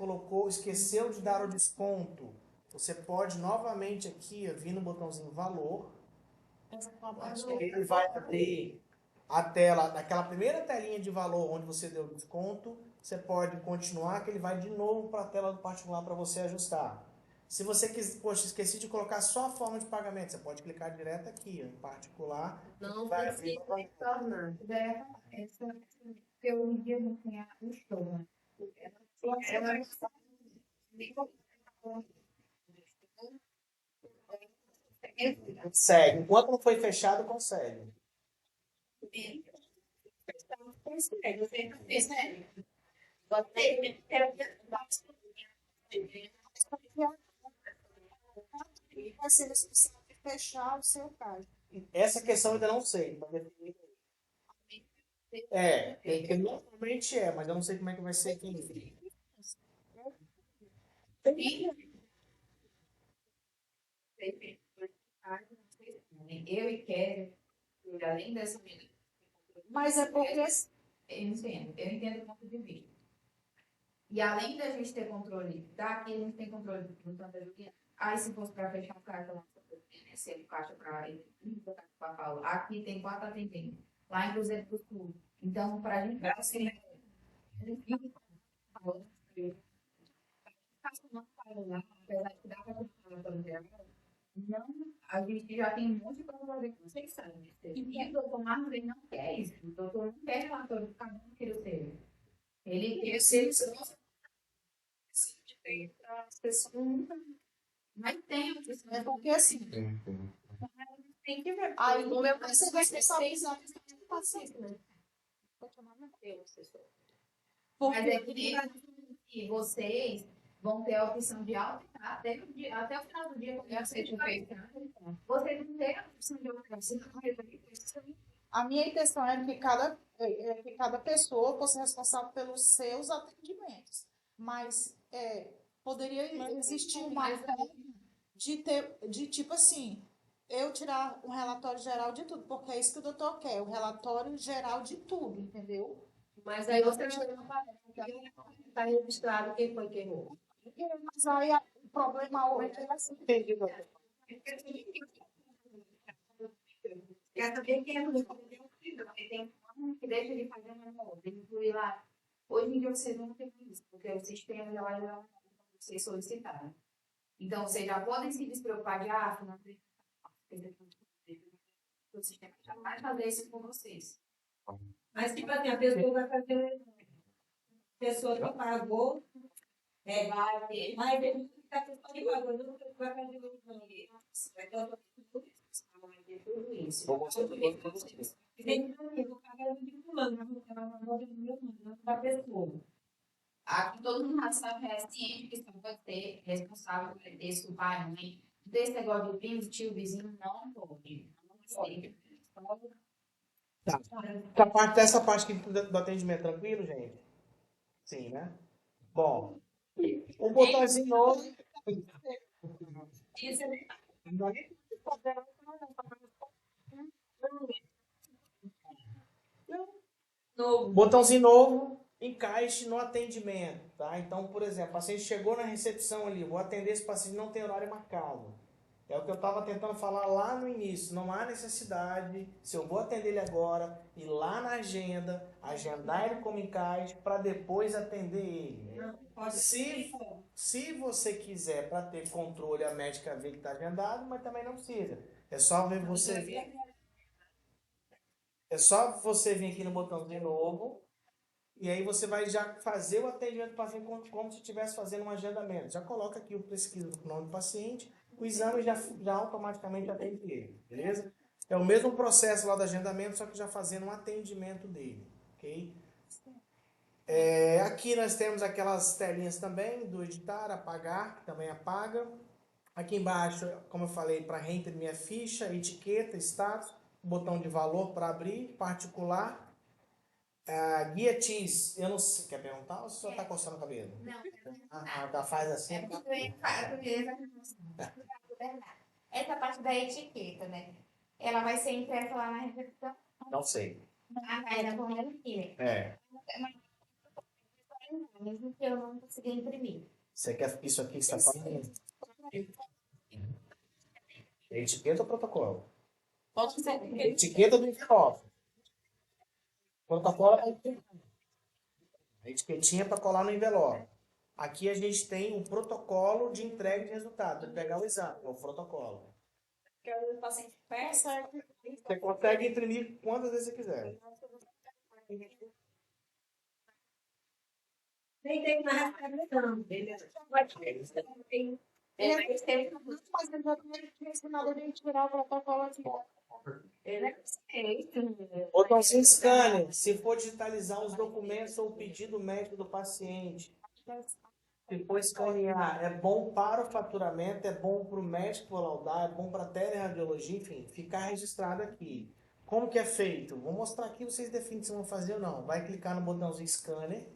esqueceu de dar o desconto, você pode novamente aqui vir no botãozinho valor. Ele vai abrir a tela, daquela primeira telinha de valor onde você deu o desconto, você pode continuar que ele vai de novo para a tela do particular para você ajustar. Se você esqueci de colocar só a forma de pagamento, você pode clicar direto aqui, em particular. Não vai precisa retornar. Essa que eu um dia não tinha o show, né? Consegue. Enquanto não foi fechado, consegue. Você precisa fechar o seu caso. Essa questão eu ainda não sei. Porque normalmente mas eu não sei como é que vai ser aqui. Eu e Kelly, além dessa medida. Mas é porque Eu entendo o ponto de vista. E além da gente ter controle daqui, a gente tem controle do tanto da Juliana. Aí se fosse para fechar um cartão, fornecer o caixa para ele. Aqui tem 4 atendentes. Lá em Cruzeiro do Sul. Então, para a gente ver assim, apesar de dar para não, a gente já tem um monte de coisa a ver com vocês, sabe? E o doutor Marcos, ele não quer isso. O doutor não quer relatório do cada um que ele seja. Ele quer ser as pessoas nunca. Mas tem o que É porque assim, tem que ver. aí No meu você vai responsabilizar o paciente. né? Porque Mas é que vocês vão ter a opção de alterar até o final do dia, quando você tiver. Vocês não têm a opção de alterar. a minha intenção é que cada pessoa fosse responsável pelos seus atendimentos. Mas poderia existir uma forma de tipo assim, eu tirar um relatório geral de tudo, porque é isso que o doutor quer, o relatório geral de tudo, entendeu? Mas aí você não está registrado quem foi que errou. Mas aí o problema hoje é assim. Quer saber quem é o tem um que deixa de fazer uma outra. Tem que incluir lá. Hoje em dia vocês não tem isso, porque o sistema já vai dar vocês solicitaram. Então, vocês já podem se despreocupar de não tem. O sistema já vai fazer isso com vocês. Mas, tipo assim, a pessoa vai fazer. A pessoa que pagou, vai ver que a pessoa que pagou, não vai fazer o que vai ter tudo isso. Vou pagar de fulano, vai fazer a pessoa. Aqui todo mundo já sabe, é ciente que você pode ter responsável por esse pai, mãe. Desse negócio de primo, tio, vizinho, não pode. Não pode. Tá. Essa parte aqui do atendimento tranquilo, gente? Sim, né? Bom, o botãozinho novo. Botãozinho novo, encaixe no atendimento, tá? Então, por exemplo, o paciente chegou na recepção ali, vou atender esse paciente, não tem horário marcado. É o que eu estava tentando falar lá no início. Não há necessidade, se eu vou atender ele agora, ir lá na agenda, agendar ele como encaixe, para depois atender ele. Se você quiser, para ter controle, a médica vê que está agendado, mas também não precisa. É só você vir. É só você vir aqui no botãozinho novo. E aí você vai já fazer o atendimento do paciente como se estivesse fazendo um agendamento. Já coloca aqui o pesquisa do nome do paciente, o exame já automaticamente atende ele, beleza? É o mesmo processo lá do agendamento, só que já fazendo um atendimento dele, ok? Aqui nós temos aquelas telinhas também do editar, apagar, que também apaga. Aqui embaixo, como eu falei, para reimprimir a ficha, etiqueta, status, botão de valor para abrir, particular. Guia TIS, eu não sei, quer perguntar ou você só está coçando o cabelo? Não. Tá, faz assim. Essa parte da etiqueta, né? Ela vai ser impressa lá na recepção? Não sei. Ainda com ela aqui, É. Mesmo que eu não consiga imprimir. Você quer isso aqui que você está falando? Etiqueta ou protocolo? Pode ser. Etiqueta do envelope. Protocolo é a etiquetinha para colar no envelope. Aqui a gente tem um protocolo de entrega de resultado, para pegar o exame, é o protocolo. O paciente peça. Você consegue imprimir quantas vezes você quiser. Nem tem mais recepção. Mas eu já tinha ensinado a gente tirar o protocolo aqui. Botãozinho scanner, se for digitalizar os documentos ou o pedido médico do paciente. Se for escanear, é bom para o faturamento, é bom para o médico laudar, é bom para a teleradiologia, enfim, ficar registrado aqui. Como que é feito? Vou mostrar aqui, vocês definem se vão fazer ou não. Vai clicar no botãozinho scanner.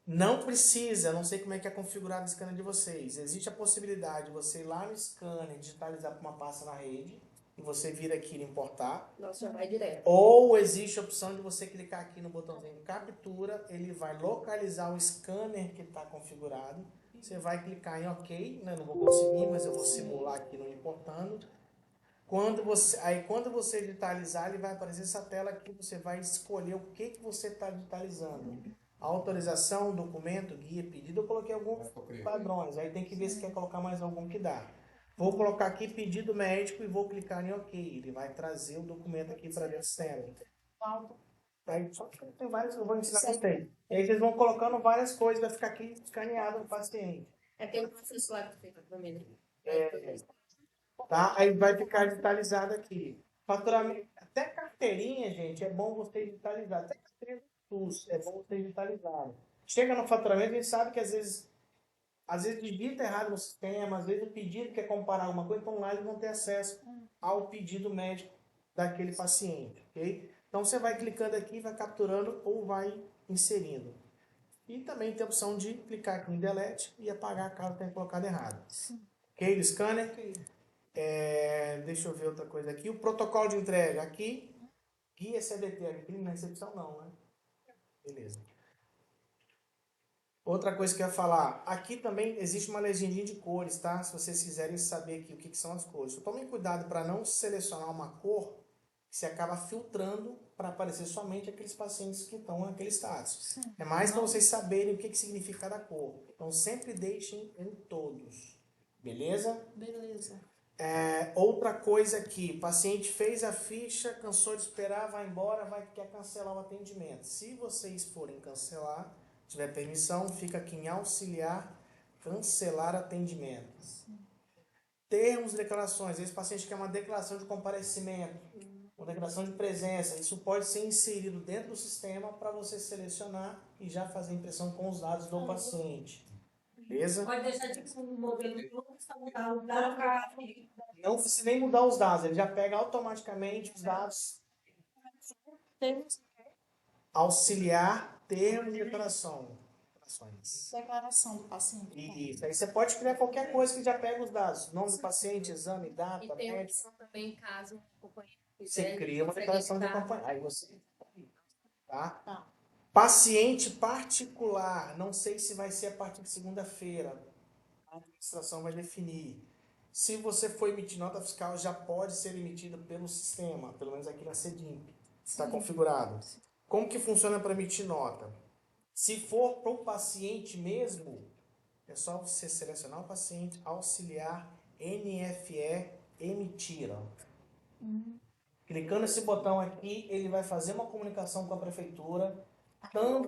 Não precisa, não sei como é que é configurado o scanner de vocês. Existe a possibilidade de você ir lá no scanner, digitalizar para uma pasta na rede, e você vir aqui e importar. Nossa, já vai direto. Ou existe a opção de você clicar aqui no botãozinho captura, ele vai localizar o scanner que está configurado. Você vai clicar em OK, né? Não vou conseguir, mas eu vou simular aqui no importar. reportando. Quando você digitalizar, ele vai aparecer essa tela aqui, você vai escolher o que você está digitalizando. Autorização, documento, guia, pedido, eu coloquei alguns padrões, aí tem que ver se quer colocar mais algum que dá. Vou colocar aqui pedido médico e vou clicar em OK. Ele vai trazer o documento aqui para dentro do sistema. Aí, só que tem vários, eu vou ensinar vocês. E aí vocês vão colocando várias coisas, vai ficar aqui escaneado no paciente. Tem um processo lá que fica também. Tá? Aí vai ficar digitalizado aqui. Faturamento, até carteirinha, gente, é bom você digitalizar. Até carteirinha do SUS, é bom você digitalizar. Chega no faturamento, a gente sabe que às vezes digita errado no sistema, às vezes o pedido quer comparar alguma coisa, então lá eles vão ter acesso ao pedido médico daquele paciente, ok? Então você vai clicando aqui, vai capturando ou vai inserindo. E também tem a opção de clicar aqui em delete e apagar caso tenha colocado errado. Ok? Do scanner. Deixa eu ver outra coisa aqui. O protocolo de entrega aqui. Guia CDT aqui na recepção não, né? Beleza. Outra coisa que eu ia falar. Aqui também existe uma legendinha de cores, tá? Se vocês quiserem saber aqui o que são as cores. Só tomem cuidado para não selecionar uma cor que você acaba filtrando para aparecer somente aqueles pacientes que estão naquele status. É mais para vocês saberem o que significa cada cor. Então sempre deixem em todos. Beleza? Beleza. Outra coisa aqui, o paciente fez a ficha, cansou de esperar, vai embora, quer cancelar o atendimento. Se vocês forem cancelar, tiver permissão, fica aqui em auxiliar, cancelar atendimento. Termos, declarações, esse paciente quer uma declaração de comparecimento, uma declaração de presença, isso pode ser inserido dentro do sistema para você selecionar e já fazer a impressão com os dados do paciente. Beleza? Pode deixar tipo um modelo novo, só mudar o dado. Não precisa nem mudar os dados, ele já pega automaticamente os dados. Auxiliar, termo de declaração. Declaração do paciente. Isso, aí você pode criar qualquer coisa que já pega os dados. Nome do paciente, exame, data, E tem a médico. opção também, caso o acompanhante Você cria uma declaração de acompanhamento. Aí você... Tá. Paciente particular, não sei se vai ser a partir de segunda-feira. A administração vai definir. Se você for emitir nota fiscal, já pode ser emitido pelo sistema, pelo menos aqui na CEDIMP. Está configurado. Como que funciona para emitir nota? Se for para o paciente mesmo, é só você selecionar o paciente, auxiliar, NFE, emitir. Clicando nesse botão aqui, ele vai fazer uma comunicação com a prefeitura.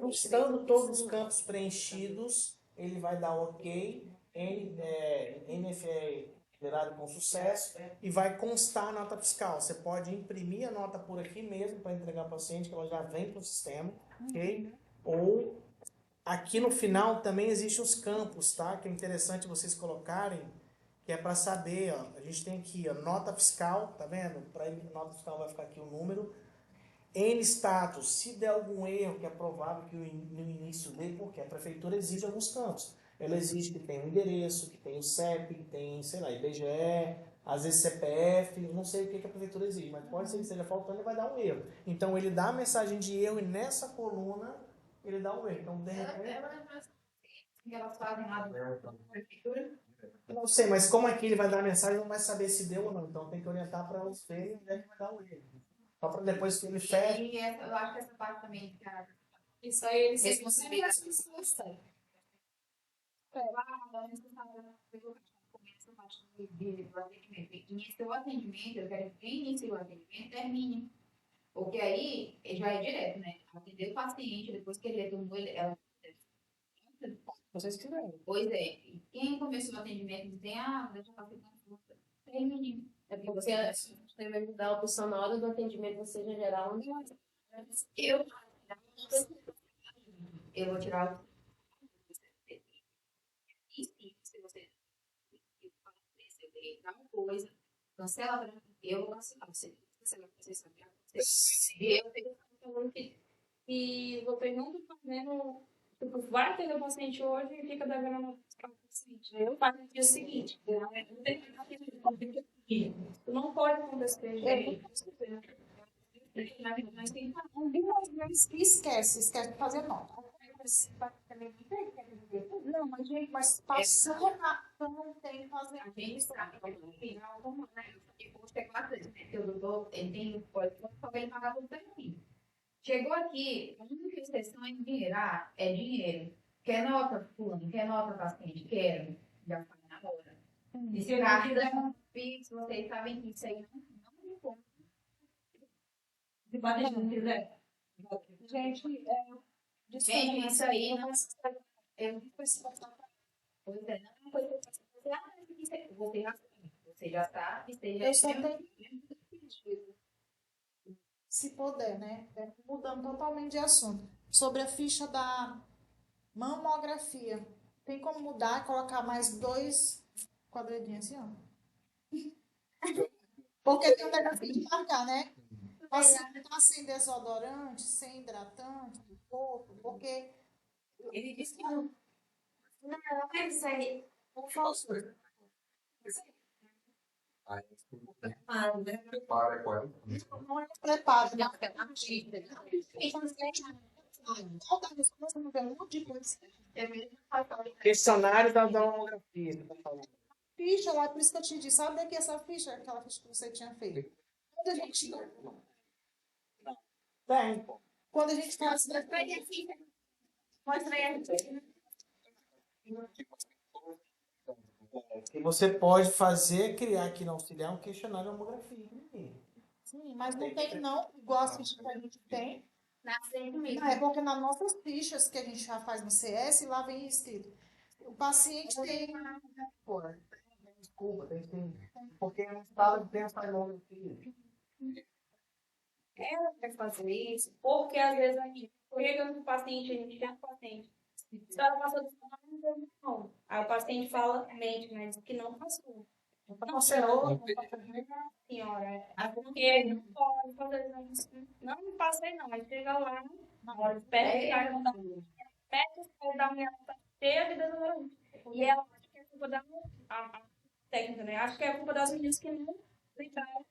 Estando todos os campos preenchidos, ele vai dar OK, NFE liberado com sucesso, e vai constar a nota fiscal. Você pode imprimir a nota por aqui mesmo para entregar ao paciente, que ela já vem para o sistema, ok? Ou aqui no final também existem os campos, tá? Que é interessante vocês colocarem, que é para saber, ó, a gente tem aqui, ó, nota fiscal, tá vendo? Para nota fiscal vai ficar aqui o número. N status, se der algum erro, que é provável que no início dê, porque a prefeitura exige alguns campos. Ela exige que tenha um endereço, que tenha o CEP, que tenha, sei lá, IBGE, às vezes CPF, não sei o que a prefeitura exige, mas pode ser que esteja faltando e vai dar um erro. Então ele dá a mensagem de erro e nessa coluna ele dá um erro. Então, de repente... Elas fazem lá da prefeitura. Não sei, mas como aqui ele vai dar a mensagem, não vai saber se deu ou não. Então tem que orientar para os ver onde é que vai dar o erro. Só para depois que ele fecha. E eu acho que essa parte também, cara. Isso aí eles Responsabilidade. Iniciou o atendimento, eu quero que inicie o atendimento, termine. Porque aí já é direto, né? Atender o paciente, depois que ele retornou, ela. Vocês quiserem. Pois é. E quem começou o atendimento não tem, deixa eu fazer consulta. Termine. É porque você vai mudar a opção na hora do atendimento, você já gerar um. Eu vou tirar o. E sim, se você tal coisa, cancela para mim, eu vou cancelar. Você cancela para você saber. Eu tenho falando que você não está fazendo. Tipo, vai atender o paciente hoje e fica devendo uma fiscal pro paciente. Eu faço no dia seguinte. Isso não pode acontecer, gente. Mas tem algumas vezes que esquece de fazer nota. Não, mas gente, mas passou não tem que fazer. A gente sabe. porque o doutor, ele tem pode ele pagar tudo pra mim. Chegou aqui, a única exceção é dinheiro. Ah, é dinheiro. Quer nota, fulano? Quer nota, paciente? Quero. Já faz na hora. E se carta, Pix, vocês sabem que isso aí não me importa. Se bater não quiser. Gente, Gente, isso aí não eu não preciso passar. Pois é, não é uma coisa que você você já sabe, esteja eu só tenho pedido, se puder, né? Mudando totalmente de assunto. Sobre a ficha da mamografia. Tem como mudar e colocar mais 2 quadradinhos assim, ó? Porque tem um negócio de marcar, né? Assim, tá sem desodorante, sem hidratante do corpo, porque Ele disse que não. Não, é isso aí. Um falso. Aí, Ah, prepara com ela. não é preparo. não fica na xícara. Você não vê um monte de coisa. Questionário da mamografia, você tá falando. Ficha lá, por isso que eu te disse, sabe daqui essa ficha, aquela ficha que você tinha feito? Quando a gente, Tem, pô. quando a gente faz. Mostra aí a gente. O que você pode fazer é criar aqui no auxiliar um questionário de mamografia. Sim, mas não tem não, igual as fichas que a gente tem. Na frente mesmo. Não, é porque nas nossas fichas que a gente já faz no CS, lá vem escrito. O paciente tem. Pô, desculpa, tem. Porque não fala que tem essa mamografia. Ela quer fazer isso, porque às vezes a gente chega no paciente, a gente chega no paciente. Se ela passou do não. Aí o paciente fala, mente, mas que não passou. Não, senhora, porque não pode fazer isso. Não me passei, não. Aí chega lá, na hora de perto, da mulher tá cheia de desodorante. E ela acha que é culpa da a técnica, né? Acho que é culpa das meninas que não tentaram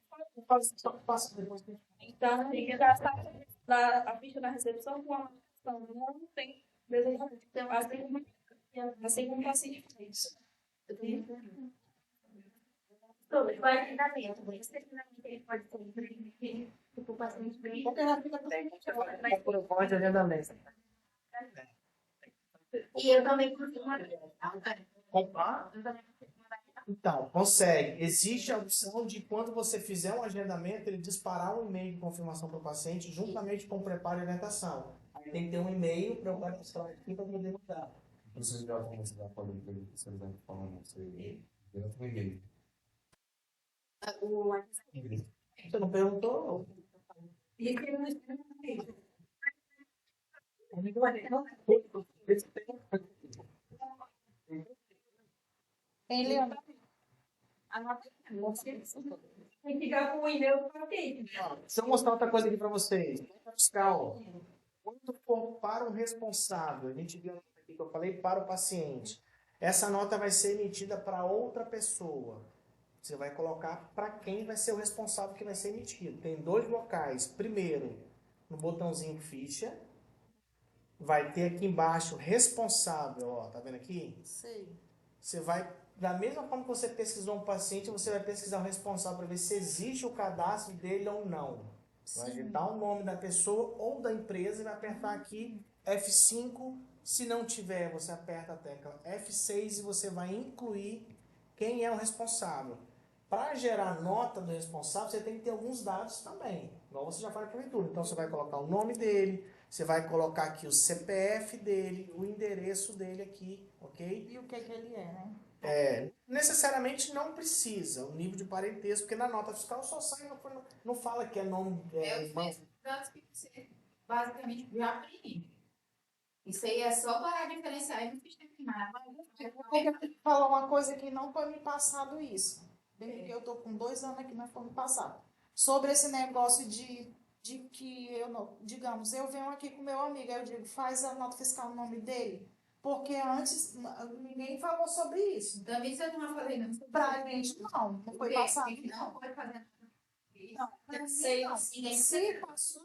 Passa depois. então, tem que gastar a ficha da recepção com a marcação. Não tem desodorante. Então, assim como o paciente fez. Sobre qual é o treinamento? Esse treinamento ele pode ser tipo paciente bem. Porque já fica por voz de agendamento. E eu também consigo mandar. Então, consegue. Existe a opção de, quando você fizer um agendamento, ele disparar um e-mail de confirmação para o paciente, juntamente com o preparo e orientação. Aí tem que ter um e-mail para o profissional aqui para poder mudar. Vocês já vão mostrar para o que vocês estão falando. Você direto no e-mail. Você não perguntou? Hein, Leandro? Tem que ficar com o e-mail do paciente. Deixa eu mostrar outra coisa aqui para vocês. Fiscal, quando for para o responsável, a gente viu aqui que eu falei para o paciente, essa nota vai ser emitida para outra pessoa. Você vai colocar para quem vai ser o responsável que vai ser emitido. Tem 2 locais. Primeiro, no botãozinho ficha, vai ter aqui embaixo responsável, ó, tá vendo aqui? Sei. Você vai, da mesma forma que você pesquisou um paciente, você vai pesquisar o responsável para ver se existe o cadastro dele ou não. Vai digitar o nome da pessoa ou da empresa e vai apertar aqui F5. Se não tiver, você aperta a tecla F6 e você vai incluir quem é o responsável. Para gerar nota do responsável, você tem que ter alguns dados também, igual você já faz para tudo. Então, você vai colocar o nome dele, você vai colocar aqui o CPF dele, o endereço dele aqui, ok? E o que ele é, né? Necessariamente não precisa o nível de parentesco, porque na nota fiscal só sai, não fala que é nome. Os mesmos dados que você basicamente já preenche. Isso aí é só para diferenciar e não fiz terminar. Ele falou uma coisa que não foi me passado isso. Bem que eu tô com 2 anos aqui, não foi me passado. Sobre esse negócio de que eu não, digamos, eu venho aqui com meu amigo, aí eu digo, faz a nota fiscal no nome dele. Porque antes ninguém falou sobre isso. Também você não falei, não. Pra gente, não foi passado. Não pode fazer. Não, Sei, não. Ninguém Se passou,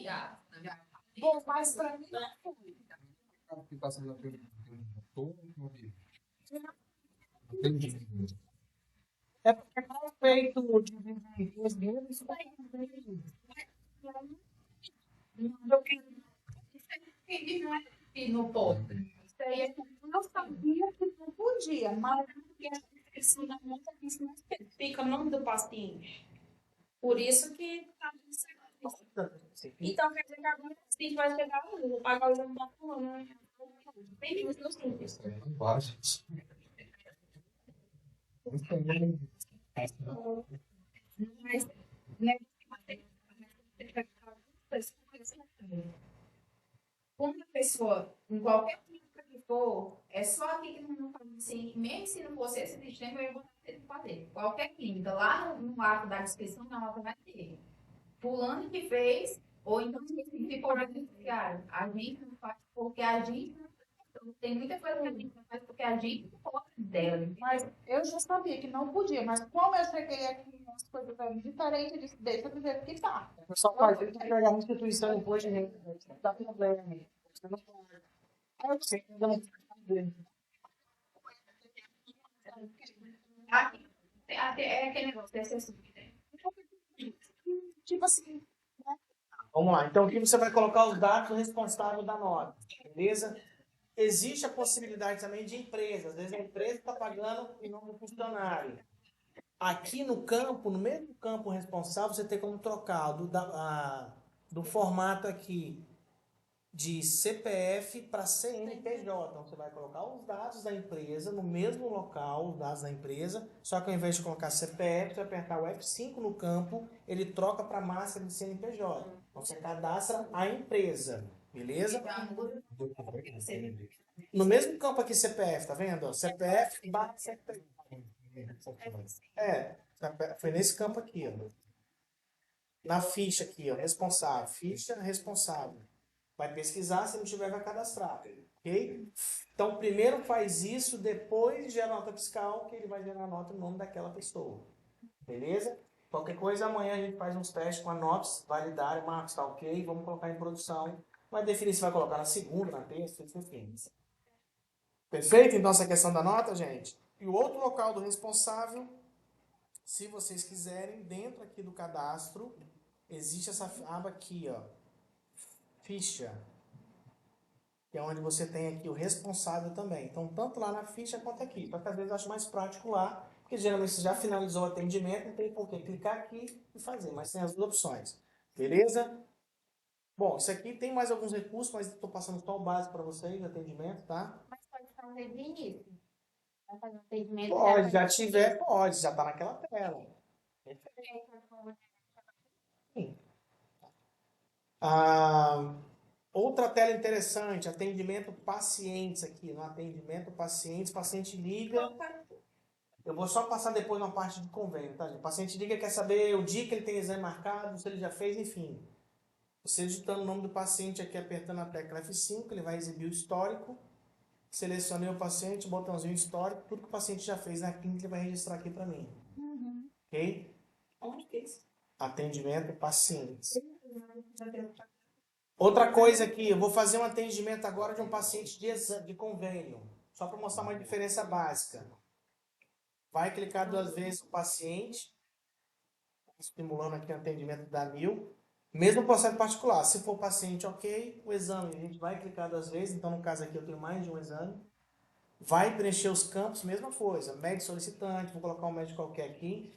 já. bom, mas pra mim não foi. Que passa na frente do todo o navio. Entendi. É porque feito de 2 vezes, Eu entendi, não é que no ponto. Isso aí é que eu sabia que não podia, mas Isso não fica o nome do paciente. Por isso que tá tudo certo. Então, quer dizer que agora o paciente vai chegar, eu vou pagar o exame da fulana. Bem isso, não simples. Isso aí não vale, gente. Mas, né, quando a pessoa, em qualquer clínica que for, é só aqui que não faz assim, mesmo se não fosse esse sistema, eu ia botar ele para fazer. Qualquer clínica, lá no ato da descrição, na nota vai ter. Fulano que fez, ou então se for beneficiário. A gente não faz porque a gente não tem muita coisa que a gente não faz porque a gente não pode dela. Mas eu já sabia que não podia, mas como eu cheguei aqui umas coisas diferentes, eu disse, deixa eu dizer que tá. Eu só faz, tem que pegar a instituição depois de não dá problema. Você não pode. Aí você ainda não pode fazer. Aqui, é aquele negócio, desse assunto. Tipo assim, Vamos lá. Então, aqui você vai colocar os dados do responsável da nota. Beleza? Existe a possibilidade também de empresa. Às vezes a empresa está pagando em nome do funcionário. Aqui no campo, no mesmo campo responsável, você tem como trocar do formato aqui de CPF para CNPJ. Então, você vai colocar os dados da empresa no mesmo local, os dados da empresa, só que ao invés de colocar CPF, você apertar o F5 no campo, ele troca para máscara de CNPJ. Então, você cadastra a empresa, beleza? No mesmo campo aqui CPF, tá vendo? Ó, CPF barra CPF. Foi nesse campo aqui, ó. Na ficha aqui, ó, responsável. Ficha responsável. Vai pesquisar, se não tiver, vai cadastrar. Ok? Então, primeiro faz isso, depois gera a nota fiscal, que ele vai gerar a nota no nome daquela pessoa. Beleza? Qualquer coisa, amanhã a gente faz uns testes com a NOPS, validar, Marcos, tá ok, vamos colocar em produção. Vai definir se vai colocar na segunda, na terça, enfim. Perfeito? Então, essa questão da nota, gente. E o outro local do responsável, se vocês quiserem, dentro aqui do cadastro, existe essa aba aqui, ó. Ficha, que é onde você tem aqui o responsável também. Então, tanto lá na ficha quanto aqui. Só que às vezes eu acho mais prático lá, porque geralmente você já finalizou o atendimento, não tem por que clicar aqui e fazer, mas tem as duas opções. Beleza? Bom, isso aqui tem mais alguns recursos, mas estou passando só o básico para vocês, de atendimento, tá? Mas pode fazer de início. Vai fazer um atendimento. Pode, já tiver, pode, já está naquela tela. Sim. Outra tela interessante, atendimento pacientes aqui. No atendimento pacientes, o paciente liga. Eu vou só passar depois na parte de convênio, tá, gente? O paciente liga, quer saber o dia que ele tem exame marcado, se ele já fez, enfim. Você digitando o nome do paciente aqui, apertando a tecla F5, ele vai exibir o histórico. Selecionei o paciente, botãozinho histórico, tudo que o paciente já fez na clínica, ele vai registrar aqui para mim. Ok? Onde que é isso? Atendimento pacientes. Outra coisa aqui, eu vou fazer um atendimento agora de um paciente de convênio, só para mostrar uma diferença básica. Vai clicar 2 vezes o paciente, estimulando aqui o atendimento da 1000. Mesmo processo particular, se for paciente ok, o exame, a gente vai clicar 2 vezes, então no caso aqui eu tenho mais de um exame. Vai preencher os campos, mesma coisa, médico solicitante, vou colocar um médico qualquer aqui.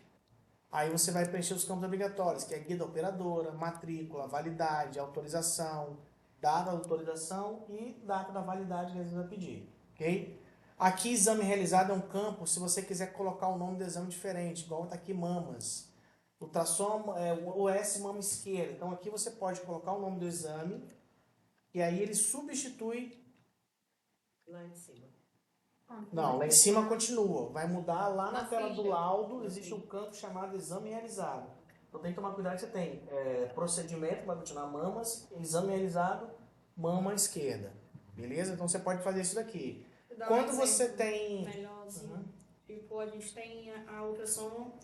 Aí você vai preencher os campos obrigatórios, que é guia da operadora, matrícula, validade, autorização, data da autorização e data da validade que você vai pedir, ok? Aqui, exame realizado é um campo, se você quiser colocar o nome do exame diferente, igual está aqui, mamas. Ultrassom é o S mama esquerda. Então, aqui você pode colocar o nome do exame e aí ele substitui. Lá em cima. Não, lá em cima continua. Vai mudar lá na Na tela ficha. do laudo, existe um campo chamado exame realizado. Então tem que tomar cuidado que você tem procedimento, vai continuar mamas, exame realizado, mama esquerda. Beleza? Então você pode fazer isso daqui. Vou dar um Quando exemplo você tem. melhorzinho. Tipo, a gente tem a ultrassom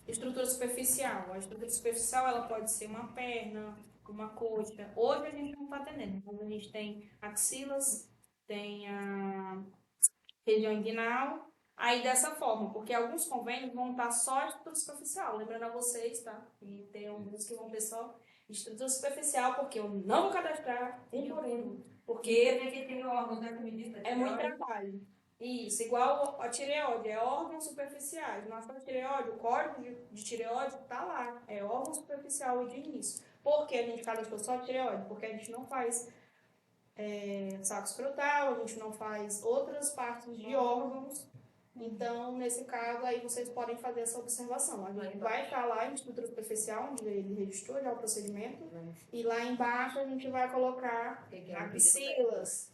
estrutura superficial. A estrutura superficial ela pode ser uma perna, uma coxa. Hoje a gente não está atendendo, mas a gente tem axilas, tem a região inguinal, aí dessa forma, porque alguns convênios vão estar só de estrutura superficial, lembrando a vocês, tá? E tem alguns que vão ter só estrutura superficial, porque eu não vou cadastrar um por um, porque Porque tem o órgão da feminista. é muito trabalho. Isso, igual a tireoide, é órgãos superficiais. Na sua tireoide, o código de tireoide está lá, é órgão superficial de início. Por que a gente cadastrou só tireoide? Porque a gente não faz saco escrotal, a gente não faz outras partes de órgãos. Então, nesse caso, aí vocês podem fazer essa observação. A gente vai estar lá em estrutura superficial, onde ele registrou já o procedimento, e lá embaixo a gente vai colocar axilas.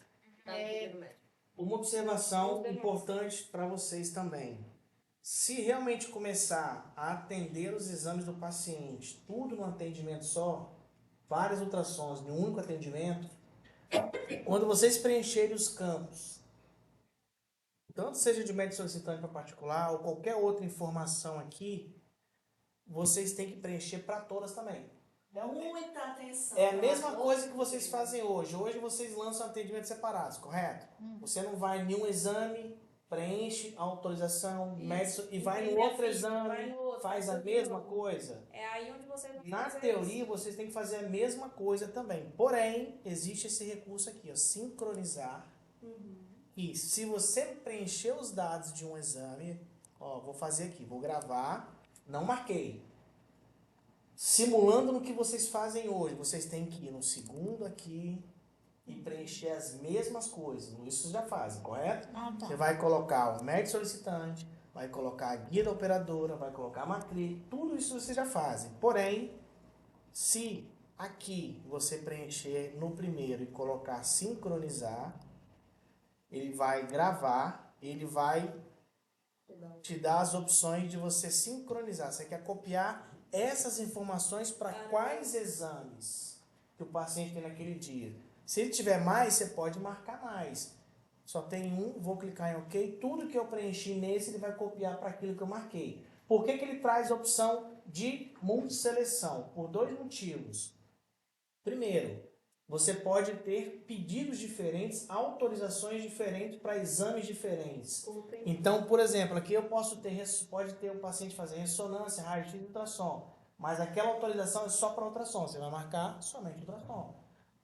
Uma observação importante para vocês também. Se realmente começar a atender os exames do paciente, tudo no atendimento só, várias ultrassons em um único atendimento, quando vocês preencherem os campos, tanto seja de médico solicitante para particular ou qualquer outra informação aqui, vocês têm que preencher para todas também. Muita atenção. É a mesma coisa que vocês fazem hoje. Hoje vocês lançam atendimentos separados, correto? Você não vai em nenhum exame, preenche a autorização, médico, e vai no outro exame, faz a mesma coisa. É aí onde vocês vão Na fazer teoria, isso. vocês têm que fazer a mesma coisa também. Porém, existe esse recurso aqui, ó, sincronizar. E se você preencher os dados de um exame, ó, vou fazer aqui, vou gravar, não marquei. Simulando no que vocês fazem hoje, vocês têm que ir no segundo aqui e preencher as mesmas coisas. Isso vocês já fazem, correto? Você vai colocar o médico solicitante, vai colocar a guia da operadora, vai colocar a matriz, tudo isso vocês já fazem. Porém, se aqui você preencher no primeiro e colocar sincronizar, ele vai gravar, ele vai te dar as opções de você sincronizar. Você quer copiar essas informações para quais exames que o paciente tem naquele dia. Se ele tiver mais, você pode marcar mais. Só tem um, vou clicar em OK. Tudo que eu preenchi nesse, ele vai copiar para aquilo que eu marquei. Por que ele traz a opção de multisseleção? Por dois motivos. Primeiro, você pode ter pedidos diferentes, autorizações diferentes para exames diferentes. Então, por exemplo, aqui eu pode ter o paciente fazer ressonância, raio-x e ultrassom. Mas aquela autorização é só para ultrassom. Você vai marcar somente ultrassom.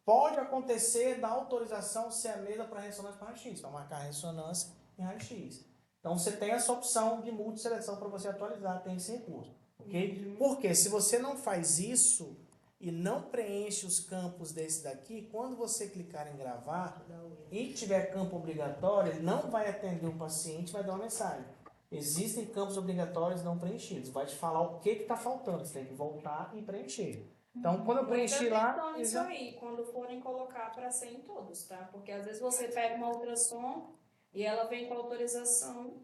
Pode acontecer da autorização ser a mesma para ressonância e para raio-x. Vai marcar ressonância e raio-x. Então, você tem essa opção de multisseleção para você atualizar, tem esse recurso. Okay? Porque se você não faz isso e não preenche os campos desse daqui, quando você clicar em gravar e tiver campo obrigatório, ele não vai atender o paciente, vai dar uma mensagem. Existem campos obrigatórios não preenchidos. Vai te falar o que está faltando. Você tem que voltar e preencher. Então, quando eu preenchi lá... Isso aí, quando forem colocar para ser em todos, tá? Porque às vezes você pega uma ultrassom e ela vem com autorização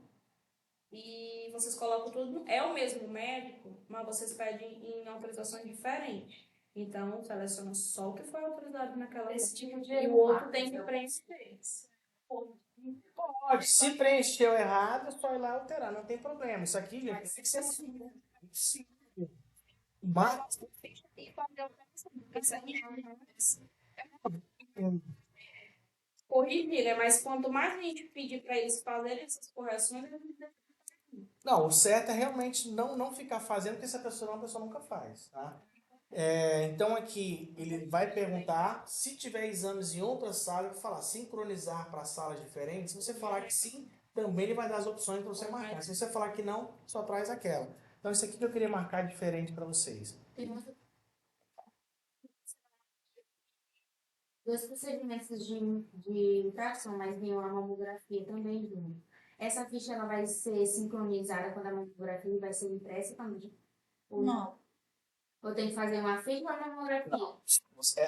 e vocês colocam tudo... É o mesmo médico, mas vocês pedem em autorizações diferentes. Então, seleciona só o que foi autorizado naquela Esse tipo de e o outro tem que preencher. Pode. Se preencheu errado, é só ir lá alterar. Não tem problema. Isso aqui, gente, tem que ser assim. Sim. Mas... Corrigir, né? Mas quanto mais a gente pedir para eles fazerem essas correções, Não, o certo é realmente não ficar fazendo, porque essa pessoa uma pessoa nunca faz, tá? Então aqui ele vai perguntar se tiver exames em outra sala, eu vou falar sincronizar para salas diferentes. Se você falar que sim, também ele vai dar as opções para você marcar. Se você falar que não, só traz aquela. Então isso aqui que eu queria marcar diferente para vocês. Dois procedimentos de ultrassom, mas tem uma mamografia também junto. Essa ficha ela vai ser sincronizada quando a mamografia vai ser impressa também? Ou Não. Ou tem que fazer uma ficha ou uma mamografia? Não.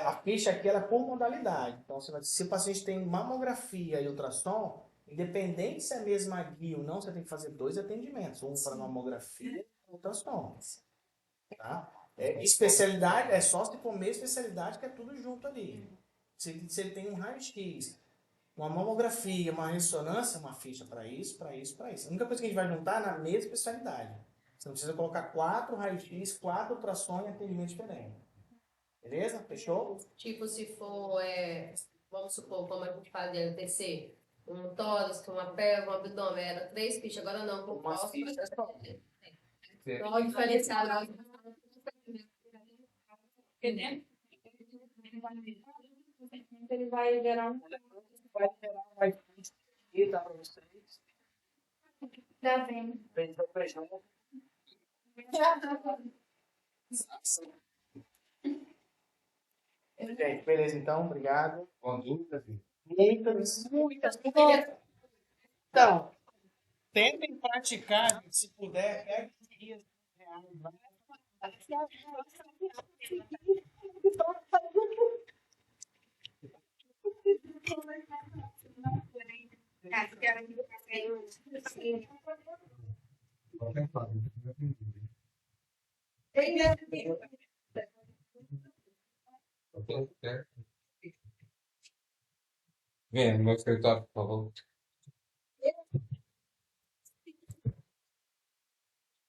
A ficha aqui ela é por modalidade. Então, se o paciente tem mamografia e ultrassom, independente se é a mesma guia ou não, você tem que fazer 2 atendimentos. Um para mamografia e ultrassom. Tá? Especialidade, é só se for mesma especialidade, que é tudo junto ali. Se ele tem um raio-x, uma mamografia, uma ressonância, uma ficha para isso, para isso, para isso. A única coisa que a gente vai juntar é na mesma especialidade. Você não precisa colocar 4 raio-x, 4 ultrassom em atendimento diferente. Beleza? Fechou? Tipo, se for, vamos supor, como a gente fazia no TC, Um tórax, com uma perna, um abdômen, era 3 fichas, agora não, com Umas costas. fichas só. Então, o diferencial Entendeu? Ele vai gerar um. Vai gerar mais aqui, tá pra vocês. Tá vendo? Feijão, feijão. Gente, beleza então, obrigado. Com dúvida, filho. Muitas dúvidas. Então, tentem praticar, se puder, pegue os dias reais. Vou tentar. Ok? Vem, no meu escritório, por favor.